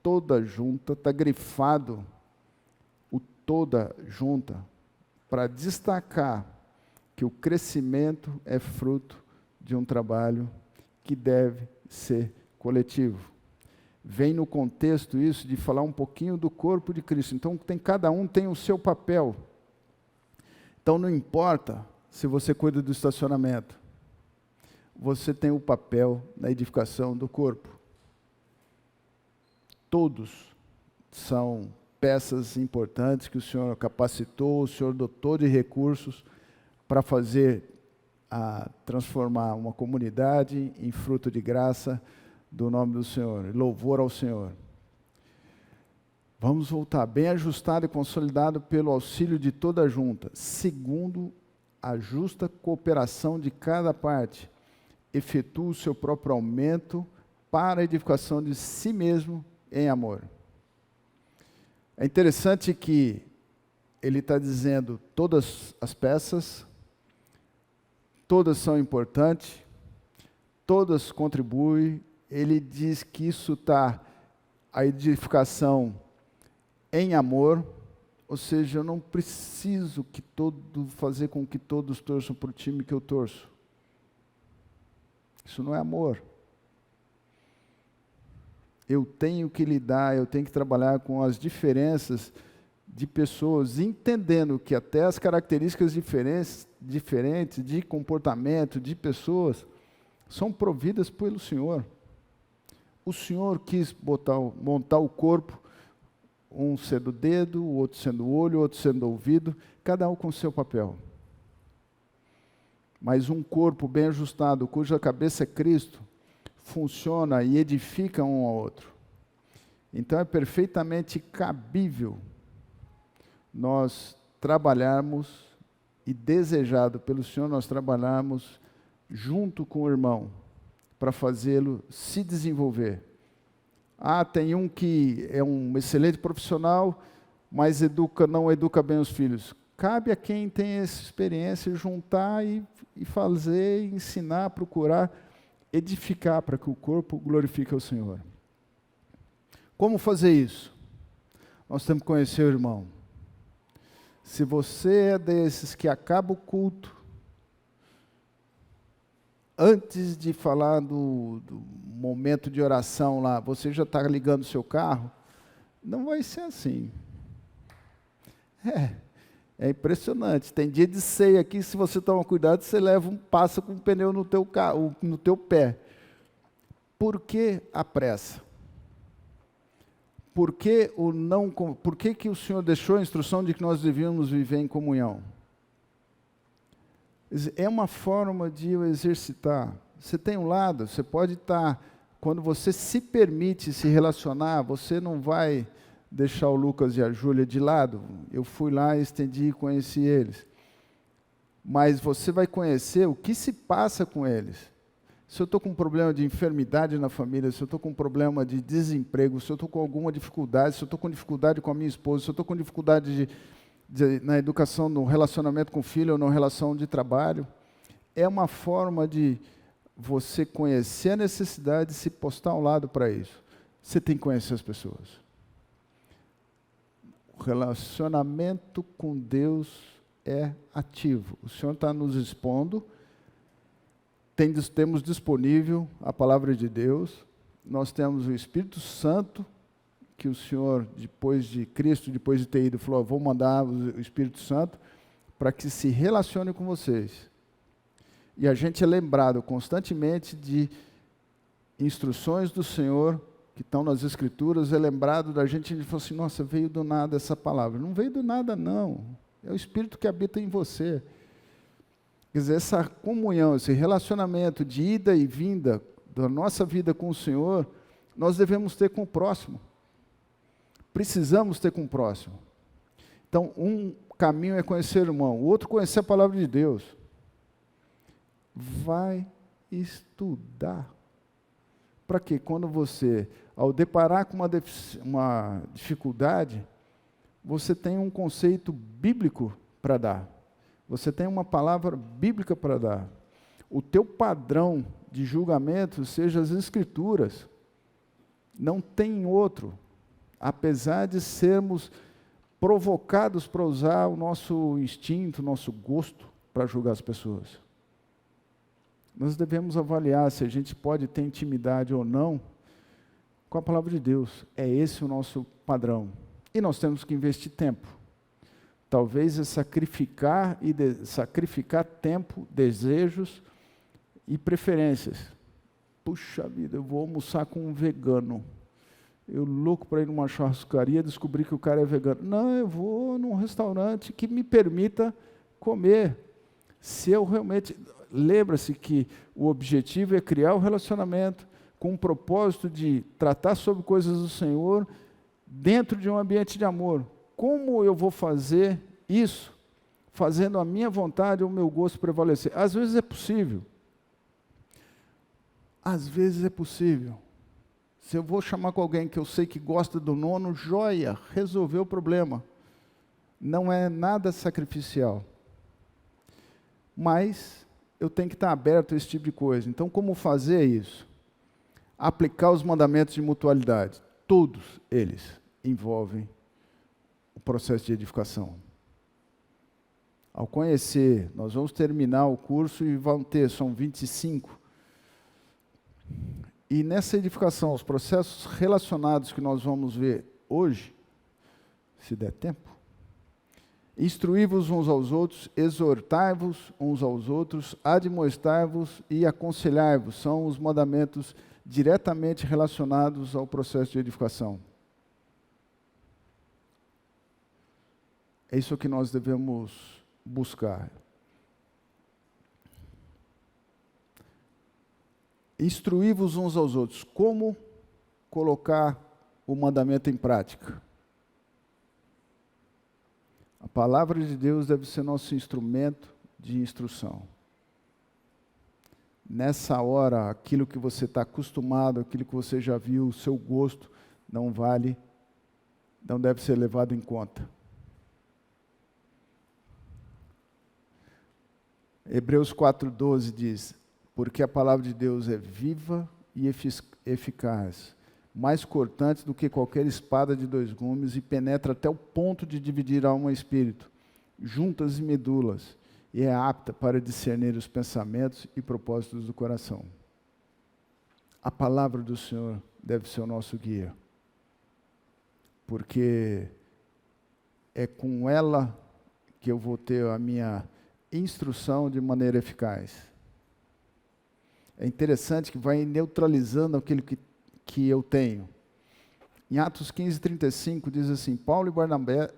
toda a junta, está grifado. toda junta para destacar que o crescimento é fruto de um trabalho que deve ser coletivo. Vem no contexto isso de falar um pouquinho do corpo de Cristo. Então, cada um tem o seu papel. Então, não importa se você cuida do estacionamento. Você tem o papel na edificação do corpo. Todos são peças importantes que o Senhor capacitou, o Senhor dotou de recursos para transformar uma comunidade em fruto de graça do nome do Senhor, louvor ao Senhor. Vamos voltar, bem ajustado e consolidado pelo auxílio de toda a junta, segundo a justa cooperação de cada parte, efetua o seu próprio aumento para a edificação de si mesmo em amor. É interessante que ele está dizendo todas as peças, todas são importantes, todas contribuem. Ele diz que isso está, a edificação em amor, ou seja, eu não preciso fazer com que todos torçam para o time que eu torço. Isso não é amor. Eu tenho que lidar, eu tenho que trabalhar com as diferenças de pessoas, entendendo que até as características diferentes de comportamento de pessoas são providas pelo Senhor. O Senhor quis montar o corpo, um sendo o dedo, o outro sendo o olho, o outro sendo o ouvido, cada um com o seu papel. Mas um corpo bem ajustado, cuja cabeça é Cristo, funciona e edifica um ao outro. Então é perfeitamente cabível nós trabalharmos e desejado pelo Senhor nós trabalharmos junto com o irmão para fazê-lo se desenvolver. Tem um que é um excelente profissional, mas não educa bem os filhos. Cabe a quem tem essa experiência juntar e fazer, ensinar, procurar edificar para que o corpo glorifique ao Senhor. Como fazer isso? Nós temos que conhecer o irmão. Se você é desses que acaba o culto, antes de falar do momento de oração lá, você já está ligando o seu carro, não vai ser assim. É impressionante. Tem dia de ceia aqui, se você toma cuidado, você passa com um pneu no teu carro, no teu pé. Por que a pressa? Por que que o Senhor deixou a instrução de que nós devíamos viver em comunhão? É uma forma de eu exercitar. Você tem um lado, você pode estar, quando você se permite se relacionar, você não vai deixar o Lucas e a Júlia de lado. Eu fui lá, estendi e conheci eles. Mas você vai conhecer o que se passa com eles. Se eu estou com um problema de enfermidade na família, se eu estou com um problema de desemprego, se eu estou com alguma dificuldade, se eu estou com dificuldade com a minha esposa, se eu estou com dificuldade na educação, no relacionamento com o filho ou na relação de trabalho, é uma forma de você conhecer a necessidade e se postar ao lado para isso. Você tem que conhecer as pessoas. O relacionamento com Deus é ativo. O Senhor está nos expondo, temos disponível a palavra de Deus, nós temos o Espírito Santo, que o Senhor, depois de Cristo, depois de ter ido, falou, vou mandar o Espírito Santo para que se relacione com vocês. E a gente é lembrado constantemente de instruções do Senhor, que estão nas Escrituras, é lembrado da gente, a gente fala assim, nossa, veio do nada essa palavra. Não veio do nada, não. É o Espírito que habita em você. Quer dizer, essa comunhão, esse relacionamento de ida e vinda da nossa vida com o Senhor, nós devemos ter com o próximo. Precisamos ter com o próximo. Então, um caminho é conhecer o irmão, o outro conhecer a palavra de Deus. Vai estudar. Para que quando você, ao deparar com uma dificuldade, você tenha um conceito bíblico para dar. Você tem uma palavra bíblica para dar. O teu padrão de julgamento seja as Escrituras. Não tem outro. Apesar de sermos provocados para usar o nosso instinto, o nosso gosto para julgar as pessoas. Nós devemos avaliar se a gente pode ter intimidade ou não com a palavra de Deus. É esse o nosso padrão. E nós temos que investir tempo. Talvez é sacrificar tempo, desejos e preferências. Puxa vida, eu vou almoçar com um vegano. Eu louco para ir numa churrascaria, descobri que o cara é vegano. Não, eu vou num restaurante que me permita comer. Se eu realmente... Lembra-se que o objetivo é criar o relacionamento com o propósito de tratar sobre coisas do Senhor dentro de um ambiente de amor. Como eu vou fazer isso? Fazendo a minha vontade ou o meu gosto prevalecer. Às vezes é possível. Às vezes é possível. Se eu vou chamar com alguém que eu sei que gosta do nono, joia, resolveu o problema. Não é nada sacrificial. Mas eu tenho que estar aberto a esse tipo de coisa. Então, como fazer isso? Aplicar os mandamentos de mutualidade. Todos eles envolvem o processo de edificação. Ao conhecer, nós vamos terminar o curso e são 25. E nessa edificação, os processos relacionados que nós vamos ver hoje, se der tempo, instruí-vos uns aos outros, exortai-vos uns aos outros, admoestai-vos e aconselhai-vos. São os mandamentos diretamente relacionados ao processo de edificação. É isso que nós devemos buscar. Instruí-vos uns aos outros. Como colocar o mandamento em prática? A palavra de Deus deve ser nosso instrumento de instrução. Nessa hora, aquilo que você está acostumado, aquilo que você já viu, o seu gosto, não deve ser levado em conta. Hebreus 4:12 diz: porque a palavra de Deus é viva e eficaz, mais cortante do que qualquer espada de 2 gumes, e penetra até o ponto de dividir alma e espírito, juntas e medulas, e é apta para discernir os pensamentos e propósitos do coração. A palavra do Senhor deve ser o nosso guia, porque é com ela que eu vou ter a minha instrução de maneira eficaz. É interessante que vai neutralizando aquilo que eu tenho. Em Atos 15:35 diz assim: Paulo e Barnabé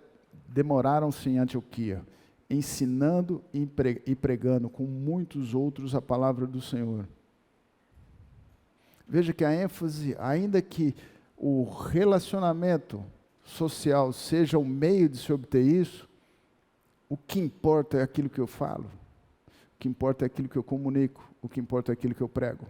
demoraram-se em Antioquia, ensinando e pregando com muitos outros a palavra do Senhor. Veja que a ênfase, ainda que o relacionamento social seja o meio de se obter isso, o que importa é aquilo que eu falo, o que importa é aquilo que eu comunico, o que importa é aquilo que eu prego.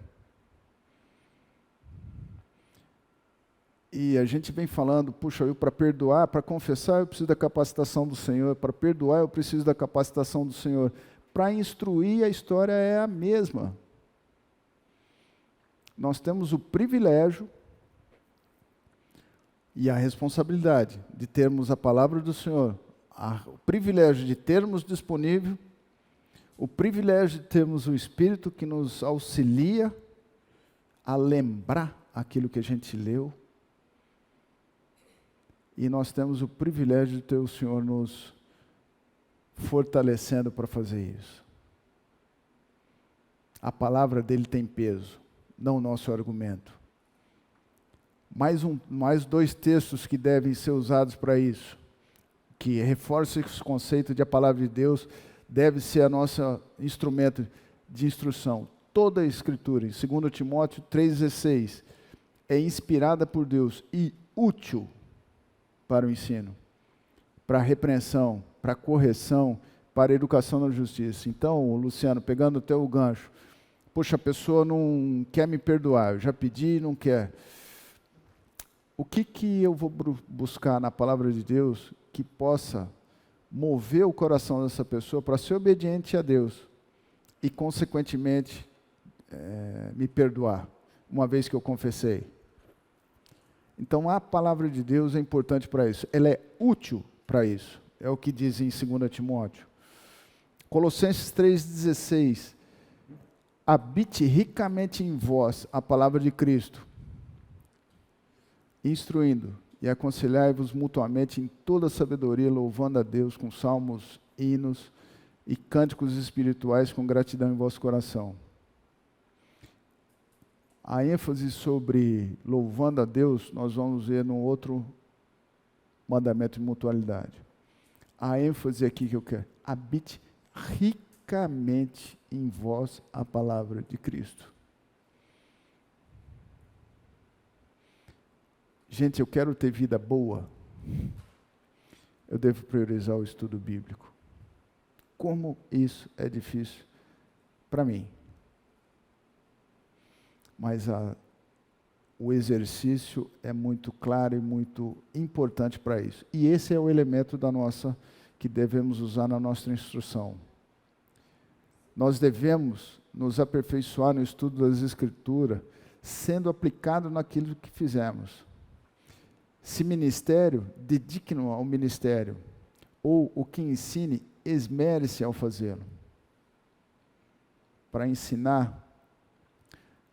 E a gente vem falando, puxa, eu para perdoar, para confessar, eu preciso da capacitação do Senhor, para perdoar, eu preciso da capacitação do Senhor. Para instruir, a história é a mesma. Nós temos o privilégio e a responsabilidade de termos a palavra do Senhor, o privilégio de termos disponível, o privilégio de termos o Espírito que nos auxilia a lembrar aquilo que a gente leu, e nós temos o privilégio de ter o Senhor nos fortalecendo para fazer isso. A palavra dele tem peso, não o nosso argumento. Mais 2 textos que devem ser usados para isso, que reforçam esse conceito de a palavra de Deus deve ser a nossa instrumento de instrução. Toda a Escritura, em 2 Timóteo 3,16, é inspirada por Deus e útil para o ensino, para a repreensão, para a correção, para a educação na justiça. Então, Luciano, pegando o teu gancho, poxa, a pessoa não quer me perdoar, eu já pedi e não quer. O que eu vou buscar na palavra de Deus que possa mover o coração dessa pessoa para ser obediente a Deus e, consequentemente, me perdoar, uma vez que eu confessei? Então, a palavra de Deus é importante para isso. Ela é útil para isso. É o que diz em 2 Timóteo. Colossenses 3,16. Habite ricamente em vós a palavra de Cristo, instruindo e aconselhai-vos mutuamente em toda sabedoria, louvando a Deus com salmos, hinos e cânticos espirituais com gratidão em vosso coração. A ênfase sobre louvando a Deus, nós vamos ver no outro mandamento de mutualidade. A ênfase aqui que eu quero, habite ricamente em vós a palavra de Cristo. Gente, eu quero ter vida boa, eu devo priorizar o estudo bíblico. Como isso é difícil para mim. Mas o exercício é muito claro e muito importante para isso. E esse é o elemento que devemos usar na nossa instrução. Nós devemos nos aperfeiçoar no estudo das Escrituras, sendo aplicado naquilo que fizemos. Se ministério, dedique-nos ao ministério. Ou o que ensine, esmere-se ao fazê-lo. Para ensinar,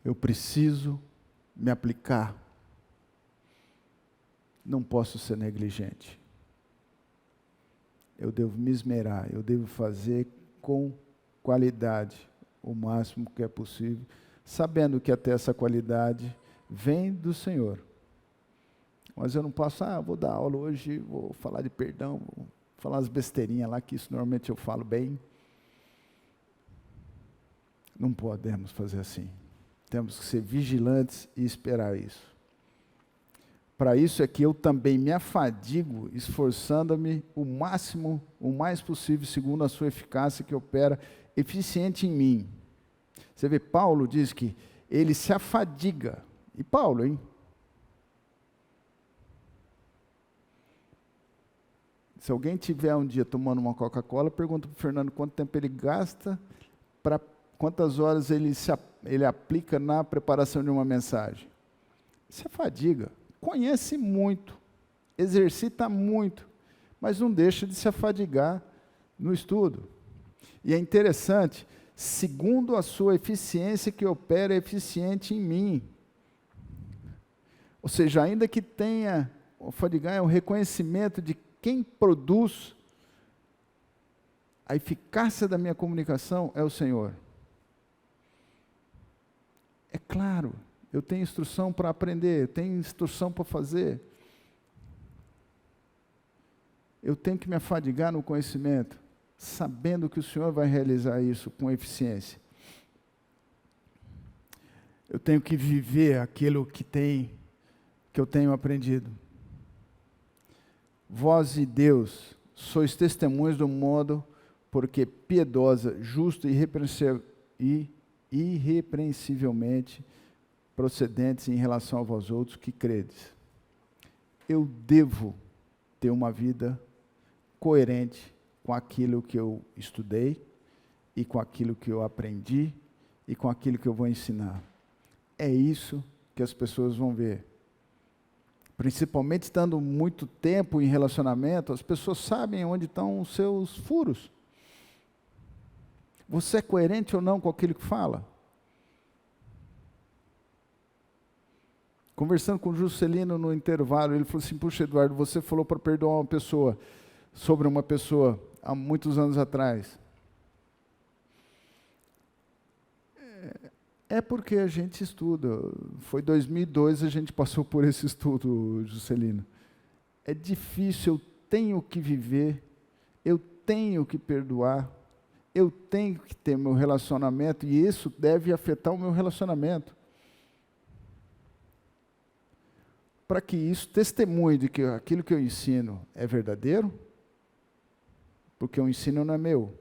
eu preciso me aplicar. Não posso ser negligente. Eu devo me esmerar, eu devo fazer com qualidade, o máximo que é possível, sabendo que até essa qualidade vem do Senhor. Mas eu não posso, vou dar aula hoje, vou falar de perdão, vou falar as besteirinhas lá, que isso normalmente eu falo bem. Não podemos fazer assim. Temos que ser vigilantes e esperar isso. Para isso é que eu também me afadigo, esforçando-me o máximo, o mais possível, segundo a sua eficácia que opera eficiente em mim. Você vê, Paulo diz que ele se afadiga. E Paulo, hein? Se alguém tiver um dia tomando uma Coca-Cola, pergunta para o Fernando quanto tempo ele gasta, quantas horas ele aplica na preparação de uma mensagem. Se afadiga. Conhece muito, exercita muito, mas não deixa de se afadigar no estudo. E é interessante, segundo a sua eficiência que opera eficiente em mim. Ou seja, ainda que tenha, afadigar é o reconhecimento de quem produz a eficácia da minha comunicação é o Senhor. É claro. Eu tenho instrução para aprender, eu tenho instrução para fazer. Eu tenho que me afadigar no conhecimento, sabendo que o Senhor vai realizar isso com eficiência. Eu tenho que viver aquilo que eu tenho aprendido. Vós e Deus sois testemunhas do modo porque piedosa, justa e irrepreensivelmente procedentes em relação a vós outros que credes. Eu devo ter uma vida coerente com aquilo que eu estudei e com aquilo que eu aprendi e com aquilo que eu vou ensinar. É isso que as pessoas vão ver. Principalmente estando muito tempo em relacionamento, as pessoas sabem onde estão os seus furos. Você é coerente ou não com aquilo que fala? Conversando com o Juscelino no intervalo, ele falou assim, puxa, Eduardo, você falou para perdoar uma pessoa, sobre uma pessoa, há muitos anos atrás. É porque a gente estuda. Foi 2002 a gente passou por esse estudo, Juscelino. É difícil, eu tenho que viver, eu tenho que perdoar, eu tenho que ter meu relacionamento, e isso deve afetar o meu relacionamento. Para que isso testemunhe de que aquilo que eu ensino é verdadeiro, porque o ensino não é meu.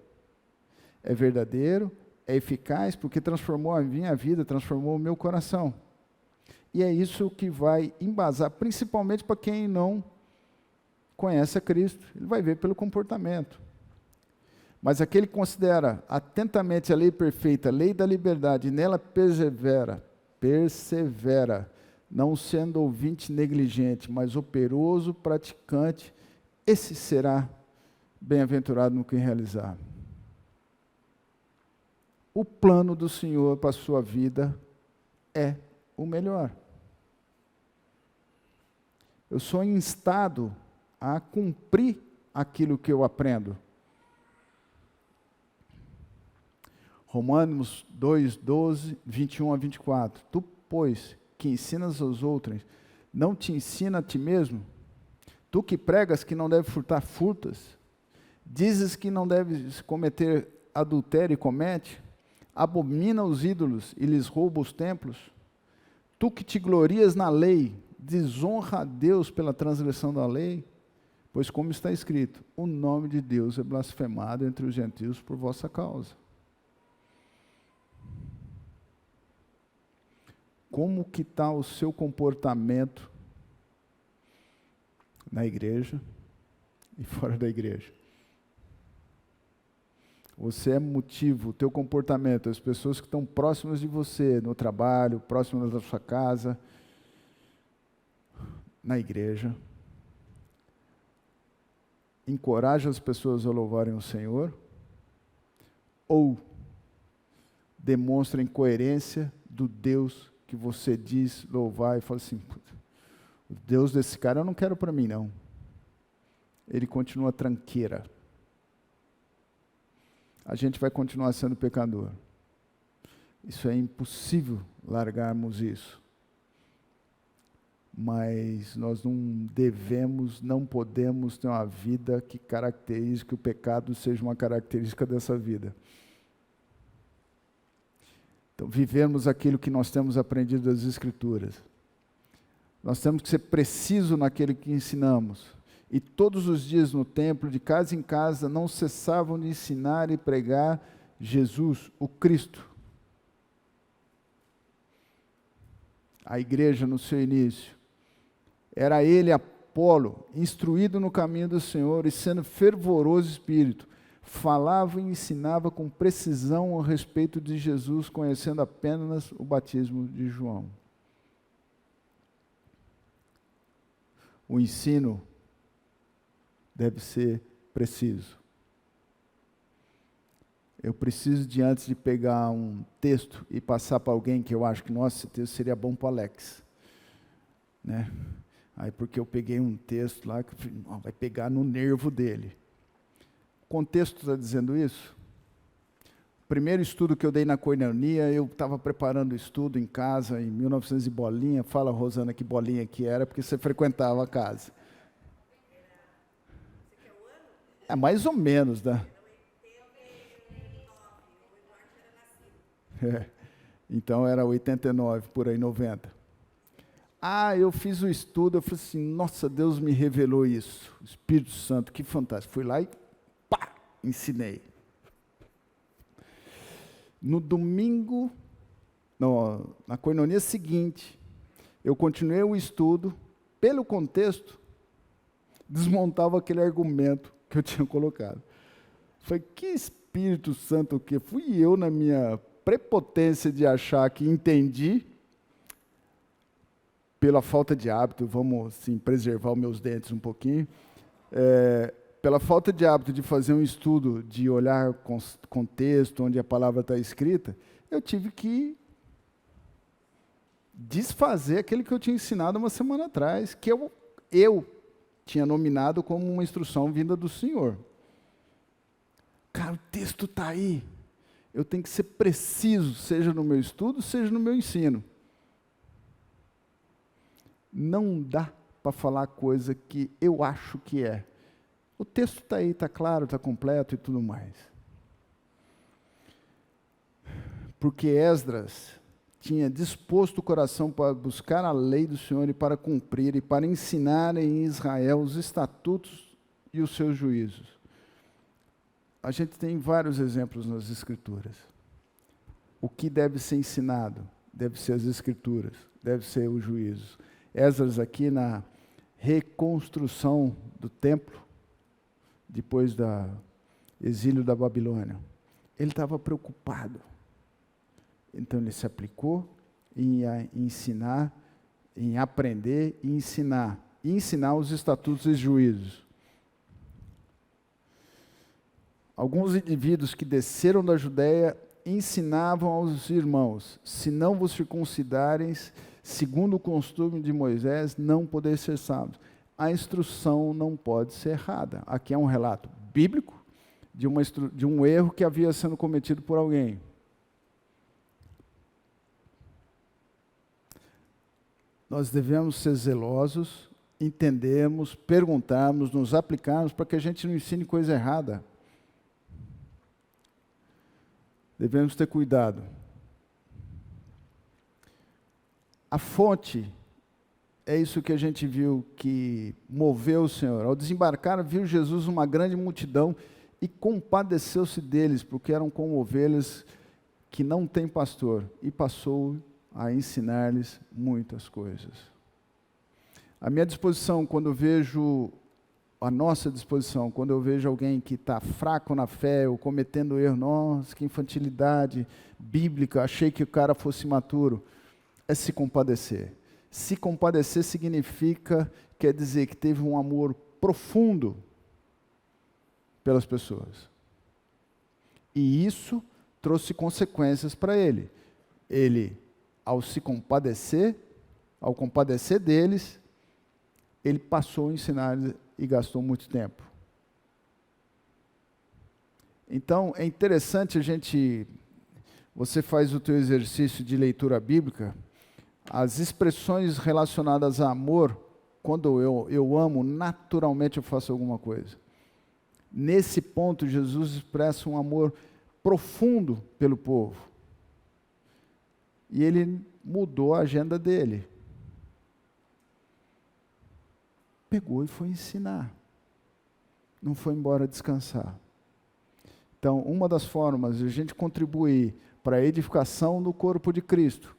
É verdadeiro, é eficaz, porque transformou a minha vida, transformou o meu coração. E é isso que vai embasar, principalmente para quem não conhece a Cristo. Ele vai ver pelo comportamento. Mas aquele que considera atentamente a lei perfeita, a lei da liberdade, e nela persevera, não sendo ouvinte negligente, mas operoso praticante, esse será bem-aventurado no que realizar. O plano do Senhor para a sua vida é o melhor. Eu sou instado a cumprir aquilo que eu aprendo. Romanos 2, 12, 21 a 24. Tu, pois, que ensinas aos outros, não te ensina a ti mesmo? Tu que pregas que não deve furtar, furtas? Dizes que não deves cometer adultério e comete? Abomina os ídolos e lhes rouba os templos? Tu que te glorias na lei, desonra a Deus pela transgressão da lei? Pois como está escrito, o nome de Deus é blasfemado entre os gentios por vossa causa. Como que está o seu comportamento na igreja e fora da igreja? Você é motivo, o teu comportamento, as pessoas que estão próximas de você, no trabalho, próximas da sua casa, na igreja, encoraja as pessoas a louvarem o Senhor, ou demonstra incoerência do Deus que você diz louvar e fala assim, o Deus desse cara eu não quero para mim não. Ele continua tranqueira. A gente vai continuar sendo pecador. Isso é impossível largarmos isso. Mas nós não devemos, não podemos ter uma vida que caracterize, que o pecado seja uma característica dessa vida. Então, vivemos aquilo que nós temos aprendido das Escrituras. Nós temos que ser precisos naquilo que ensinamos. E todos os dias no templo, de casa em casa, não cessavam de ensinar e pregar Jesus, o Cristo. A igreja no seu início. Era ele, Apolo, instruído no caminho do Senhor e sendo fervoroso espírito, falava e ensinava com precisão a respeito de Jesus, conhecendo apenas o batismo de João. O ensino deve ser preciso. Eu preciso de, antes de pegar um texto e passar para alguém que eu acho que, nossa, esse texto seria bom para o Alex. Né? Aí porque eu peguei um texto lá que vai pegar no nervo dele. O contexto está dizendo isso? O primeiro estudo que eu dei na Koinonia, eu estava preparando o estudo em casa, em 1900 e bolinha. Fala, Rosana, que bolinha que era, porque você frequentava a casa. É mais ou menos, né? É, então era 89, por aí, 90. Eu fiz o estudo, eu falei assim, nossa, Deus me revelou isso. Espírito Santo, que fantástico. Fui lá e pá, ensinei. No domingo, na Koinonia seguinte, eu continuei o estudo, pelo contexto, desmontava aquele argumento que eu tinha colocado. Falei, que Espírito Santo o quê? Fui eu, na minha prepotência de achar que entendi, pela falta de hábito, vamos assim, preservar os meus dentes um pouquinho, pela falta de hábito de fazer um estudo, de olhar contexto, onde a palavra está escrita, eu tive que desfazer aquilo que eu tinha ensinado uma semana atrás, que eu tinha nominado como uma instrução vinda do Senhor. Cara, o texto está aí. Eu tenho que ser preciso, seja no meu estudo, seja no meu ensino. Não dá para falar coisa que eu acho que é. O texto está aí, está claro, está completo e tudo mais. Porque Esdras tinha disposto o coração para buscar a lei do Senhor e para cumprir, e para ensinar em Israel os estatutos e os seus juízos. A gente tem vários exemplos nas Escrituras. O que deve ser ensinado? Deve ser as Escrituras, deve ser os juízos. Esdras aqui na reconstrução do templo, depois do exílio da Babilônia, ele estava preocupado. Então ele se aplicou em ensinar, em aprender e ensinar os estatutos e juízos. alguns indivíduos que desceram da Judéia ensinavam aos irmãos: se não vos circuncidareis, segundo o costume de Moisés, não podeis ser salvos. A instrução não pode ser errada. Aqui é um relato bíblico de um erro que havia sido cometido por alguém. Nós devemos ser zelosos, entendermos, perguntarmos, nos aplicarmos para que a gente não ensine coisa errada. Devemos ter cuidado. A fonte é isso que a gente viu que moveu o Senhor. Ao desembarcar, viu Jesus uma grande multidão e compadeceu-se deles, porque eram como ovelhas que não têm pastor, e passou a ensinar-lhes muitas coisas. A minha disposição, quando eu vejo, a nossa disposição, quando eu vejo alguém que está fraco na fé, ou cometendo erro, nossa, que infantilidade bíblica, achei que o cara fosse imaturo, é se compadecer. Se compadecer significa, quer dizer que teve um amor profundo pelas pessoas. E isso trouxe consequências para ele. Ele, ao se compadecer, ao compadecer deles, ele passou a ensinar e gastou muito tempo. Então, é interessante você faz o teu exercício de leitura bíblica, as expressões relacionadas a amor, quando eu amo, naturalmente eu faço alguma coisa. Nesse ponto, Jesus expressa um amor profundo pelo povo. E ele mudou a agenda dele. Pegou e foi ensinar. Não foi embora descansar. Então, uma das formas de a gente contribuir para a edificação do corpo de Cristo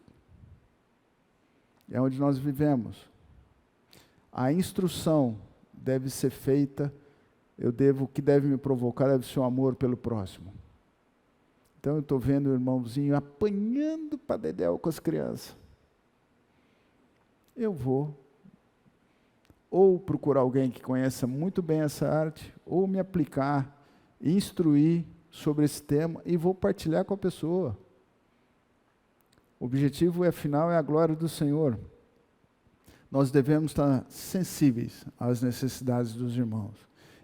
é onde nós vivemos. A instrução deve ser feita, o que deve me provocar deve ser o amor pelo próximo. Então eu estou vendo o irmãozinho apanhando para dedéu com as crianças. Eu vou ou procurar alguém que conheça muito bem essa arte, ou me aplicar, instruir sobre esse tema e vou partilhar com a pessoa. O objetivo final é a glória do Senhor. Nós devemos estar sensíveis às necessidades dos irmãos.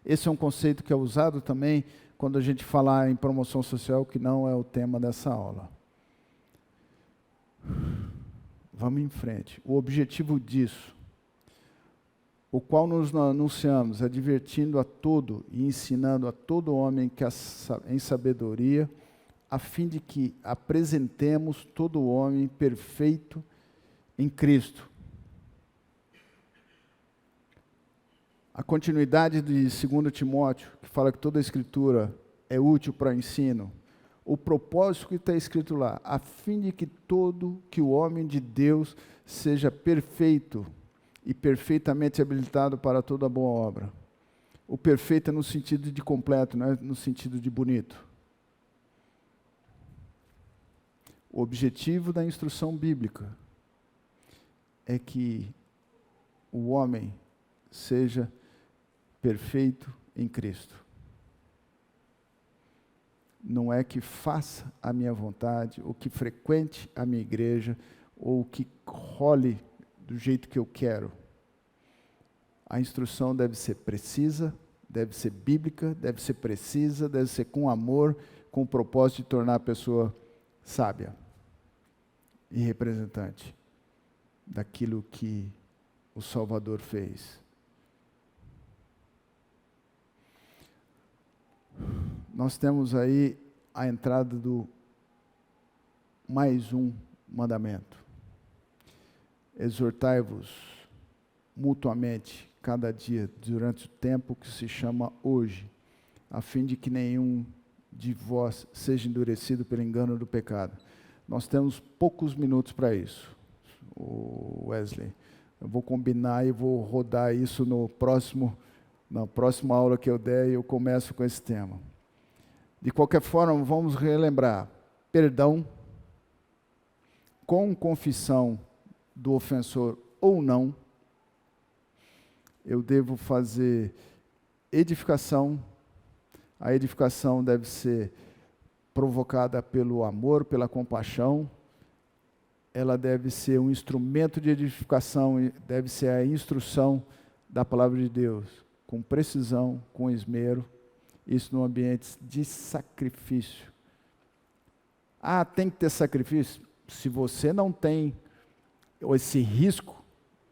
Esse é um conceito que é usado também quando a gente falar em promoção social, que não é o tema dessa aula. Vamos em frente. O objetivo disso, o qual nos anunciamos, advertindo a todo e ensinando a todo homem que em sabedoria, a fim de que apresentemos todo homem perfeito em Cristo. A continuidade de 2 Timóteo, que fala que toda a Escritura é útil para ensino, o propósito que está escrito lá, a fim de que o homem de Deus seja perfeito e perfeitamente habilitado para toda boa obra. O perfeito é no sentido de completo, não é no sentido de bonito. O objetivo da instrução bíblica é que o homem seja perfeito em Cristo. Não é que faça a minha vontade, ou que frequente a minha igreja, ou que role do jeito que eu quero. A instrução deve ser precisa, deve ser bíblica, deve ser precisa, deve ser com amor, com o propósito de tornar a pessoa sábia e representante daquilo que o Salvador fez. Nós temos aí a entrada do mais um mandamento. Exortai-vos mutuamente cada dia durante o tempo que se chama hoje, a fim de que nenhum de vós seja endurecido pelo engano do pecado. Nós temos poucos minutos para isso, Wesley. Eu vou combinar e vou rodar isso na próxima aula que eu der, e eu começo com esse tema. De qualquer forma, vamos relembrar. Perdão, com confissão do ofensor ou não, eu devo fazer edificação, A edificação deve ser provocada pelo amor, pela compaixão. Ela deve ser um instrumento de edificação, deve ser a instrução da palavra de Deus, com precisão, com esmero, isso num ambiente de sacrifício. Ah, tem que ter sacrifício? Se você não tem esse risco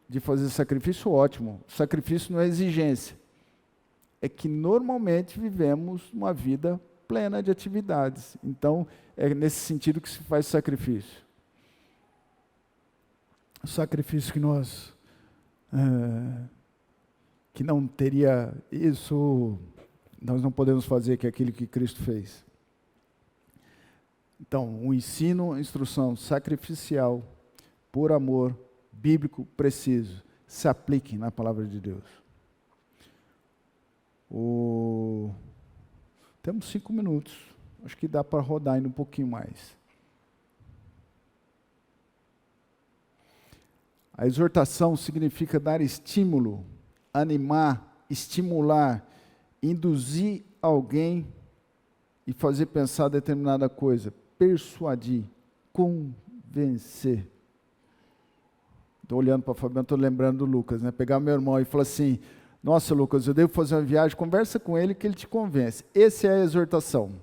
de fazer sacrifício, ótimo. Sacrifício não é exigência. É que normalmente vivemos uma vida plena de atividades. Então, é nesse sentido que se faz sacrifício. O sacrifício que nós... que não teria isso, nós não podemos fazer, que é aquilo que Cristo fez. Então, o ensino, a instrução sacrificial, por amor, bíblico, preciso, se aplique na palavra de Deus. Temos 5 minutos, acho que dá para rodar ainda um pouquinho mais. A exortação significa dar estímulo, animar, estimular, induzir alguém e fazer pensar determinada coisa, persuadir, convencer. Estou olhando para o Fabiano, estou lembrando do Lucas, né? Pegar meu irmão e falar assim, nossa, Lucas, eu devo fazer uma viagem, conversa com ele que ele te convence. Essa é a exortação.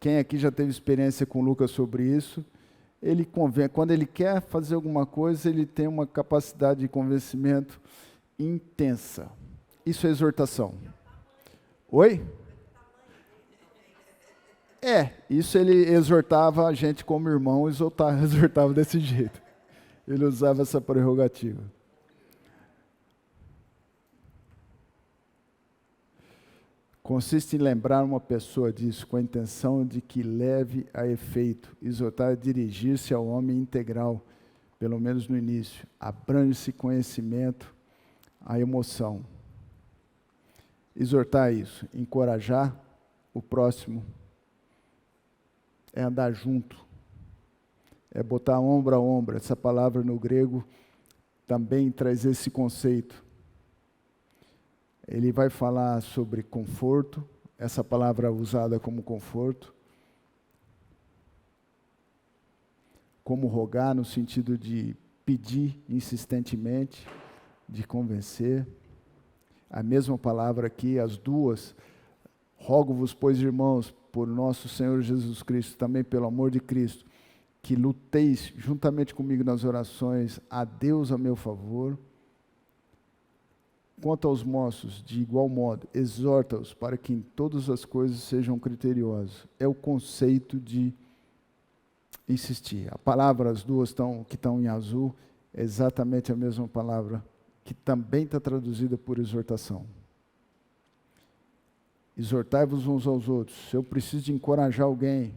Quem aqui já teve experiência com o Lucas sobre isso, ele convence. Quando ele quer fazer alguma coisa, ele tem uma capacidade de convencimento intensa. Isso é exortação. Oi? Isso ele exortava a gente como irmão, exortava desse jeito. Ele usava essa prerrogativa. Consiste em lembrar uma pessoa disso com a intenção de que leve a efeito. Exortar é dirigir-se ao homem integral, pelo menos no início. Abrange-se conhecimento, a emoção. Exortar é isso, encorajar o próximo, é andar junto, é botar ombro a ombro. Essa palavra no grego também traz esse conceito. Ele vai falar sobre conforto, essa palavra usada como conforto, como rogar no sentido de pedir insistentemente, de convencer. A mesma palavra aqui, as duas. Rogo-vos, pois, irmãos, por nosso Senhor Jesus Cristo, também pelo amor de Cristo, que luteis juntamente comigo nas orações a Deus a meu favor. Quanto aos moços, de igual modo, exorta-os para que em todas as coisas sejam criteriosos. É o conceito de insistir. A palavra, as duas que estão em azul, é exatamente a mesma palavra que também está traduzida por exortação. Exortai-vos uns aos outros. Se eu preciso de encorajar alguém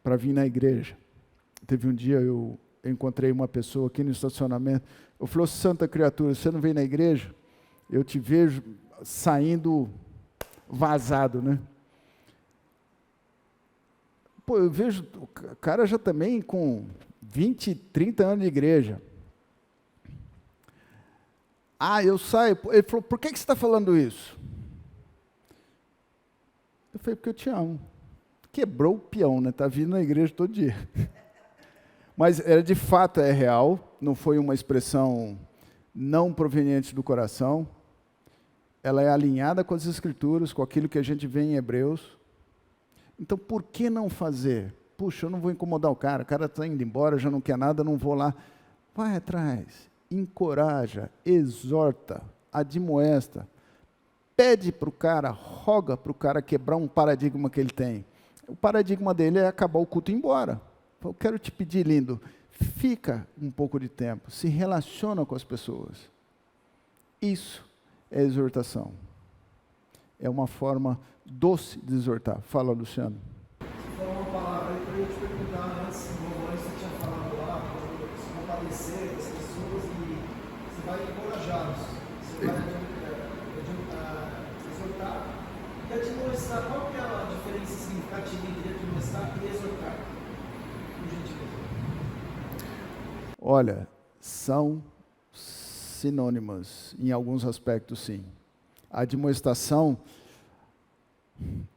para vir na igreja. Teve um dia eu encontrei uma pessoa aqui no estacionamento. Eu falei, santa criatura, você não vem na igreja? Eu te vejo saindo vazado, né? Pô, eu vejo o cara já também com 20, 30 anos de igreja. Eu saio. Ele falou, por que você está falando isso? Eu falei, porque eu te amo. Quebrou o peão, né? Está vindo na igreja todo dia. Mas de fato é real, não foi uma expressão não proveniente do coração. Ela é alinhada com as Escrituras, com aquilo que a gente vê em Hebreus. Então, por que não fazer? Puxa, eu não vou incomodar o cara está indo embora, já não quer nada, não vou lá. Vai atrás, encoraja, exorta, admoesta, pede para o cara, roga para o cara quebrar um paradigma que ele tem. O paradigma dele é acabar o culto e ir embora. Eu quero te pedir, lindo, fica um pouco de tempo, se relaciona com as pessoas. Isso é exortação. É uma forma doce de exortar. Fala, Luciano. Você falou uma palavra aí para eu te perguntar antes, você tinha falado lá, se compadecer as pessoas e você vai encorajá-los. Você vai exortar e admoestar. Qual que é a diferença significativa entre admoestar e exortar? Olha, são sinônimas, em alguns aspectos, sim. A admoestação,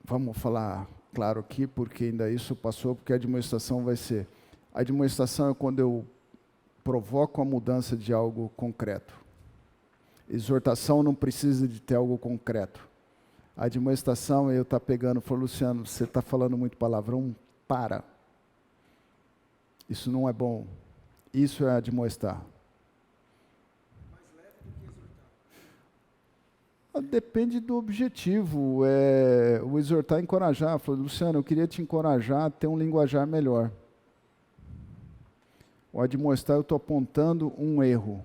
vamos falar claro aqui, porque ainda isso passou, porque a admoestação vai ser... A admoestação é quando eu provoco a mudança de algo concreto. Exortação não precisa de ter algo concreto. A admoestação é eu estar pegando, falou, Luciano, você está falando muito palavrão, para. Isso não é bom. Isso é admoestar. Mais leve do que exortar. Depende do objetivo. O exortar é encorajar. Falou, Luciano, eu queria te encorajar a ter um linguajar melhor. O admoestar, eu estou apontando um erro.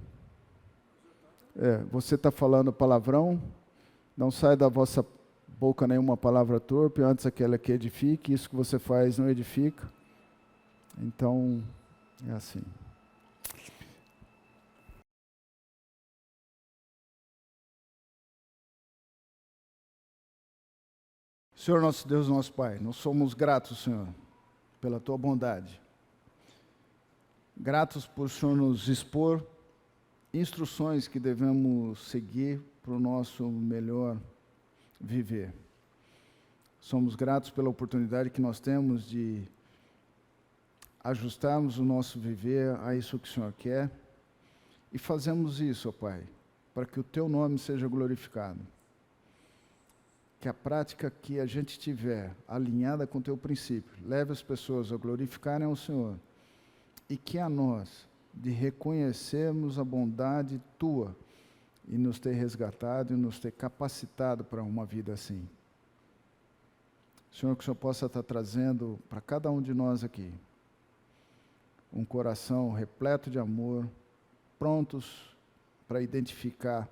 Você está falando palavrão, não sai da vossa boca nenhuma palavra torpe, antes aquela que edifique, isso que você faz não edifica. Então, é assim. Senhor nosso Deus, nosso Pai, nós somos gratos, Senhor, pela Tua bondade. Gratos por o Senhor nos expor instruções que devemos seguir para o nosso melhor viver. Somos gratos pela oportunidade que nós temos de ajustarmos o nosso viver a isso que o Senhor quer e fazemos isso, ó Pai, para que o Teu nome seja glorificado. Que a prática que a gente tiver alinhada com o Teu princípio leve as pessoas a glorificarem ao Senhor e que a nós, de reconhecermos a bondade Tua e nos ter resgatado e nos ter capacitado para uma vida assim. Senhor, que o Senhor possa estar trazendo para cada um de nós aqui um coração repleto de amor, prontos para identificar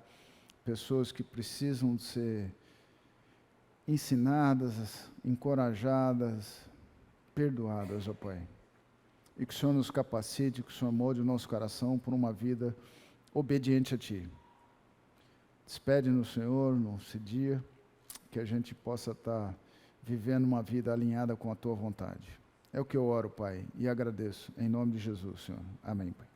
pessoas que precisam de ser ensinadas, encorajadas, perdoadas, ó Pai. E que o Senhor nos capacite, que o Senhor molde o nosso coração por uma vida obediente a Ti. Despede no Senhor, nesse dia, que a gente possa estar vivendo uma vida alinhada com a Tua vontade. É o que eu oro, Pai, e agradeço. Em nome de Jesus, Senhor. Amém, Pai.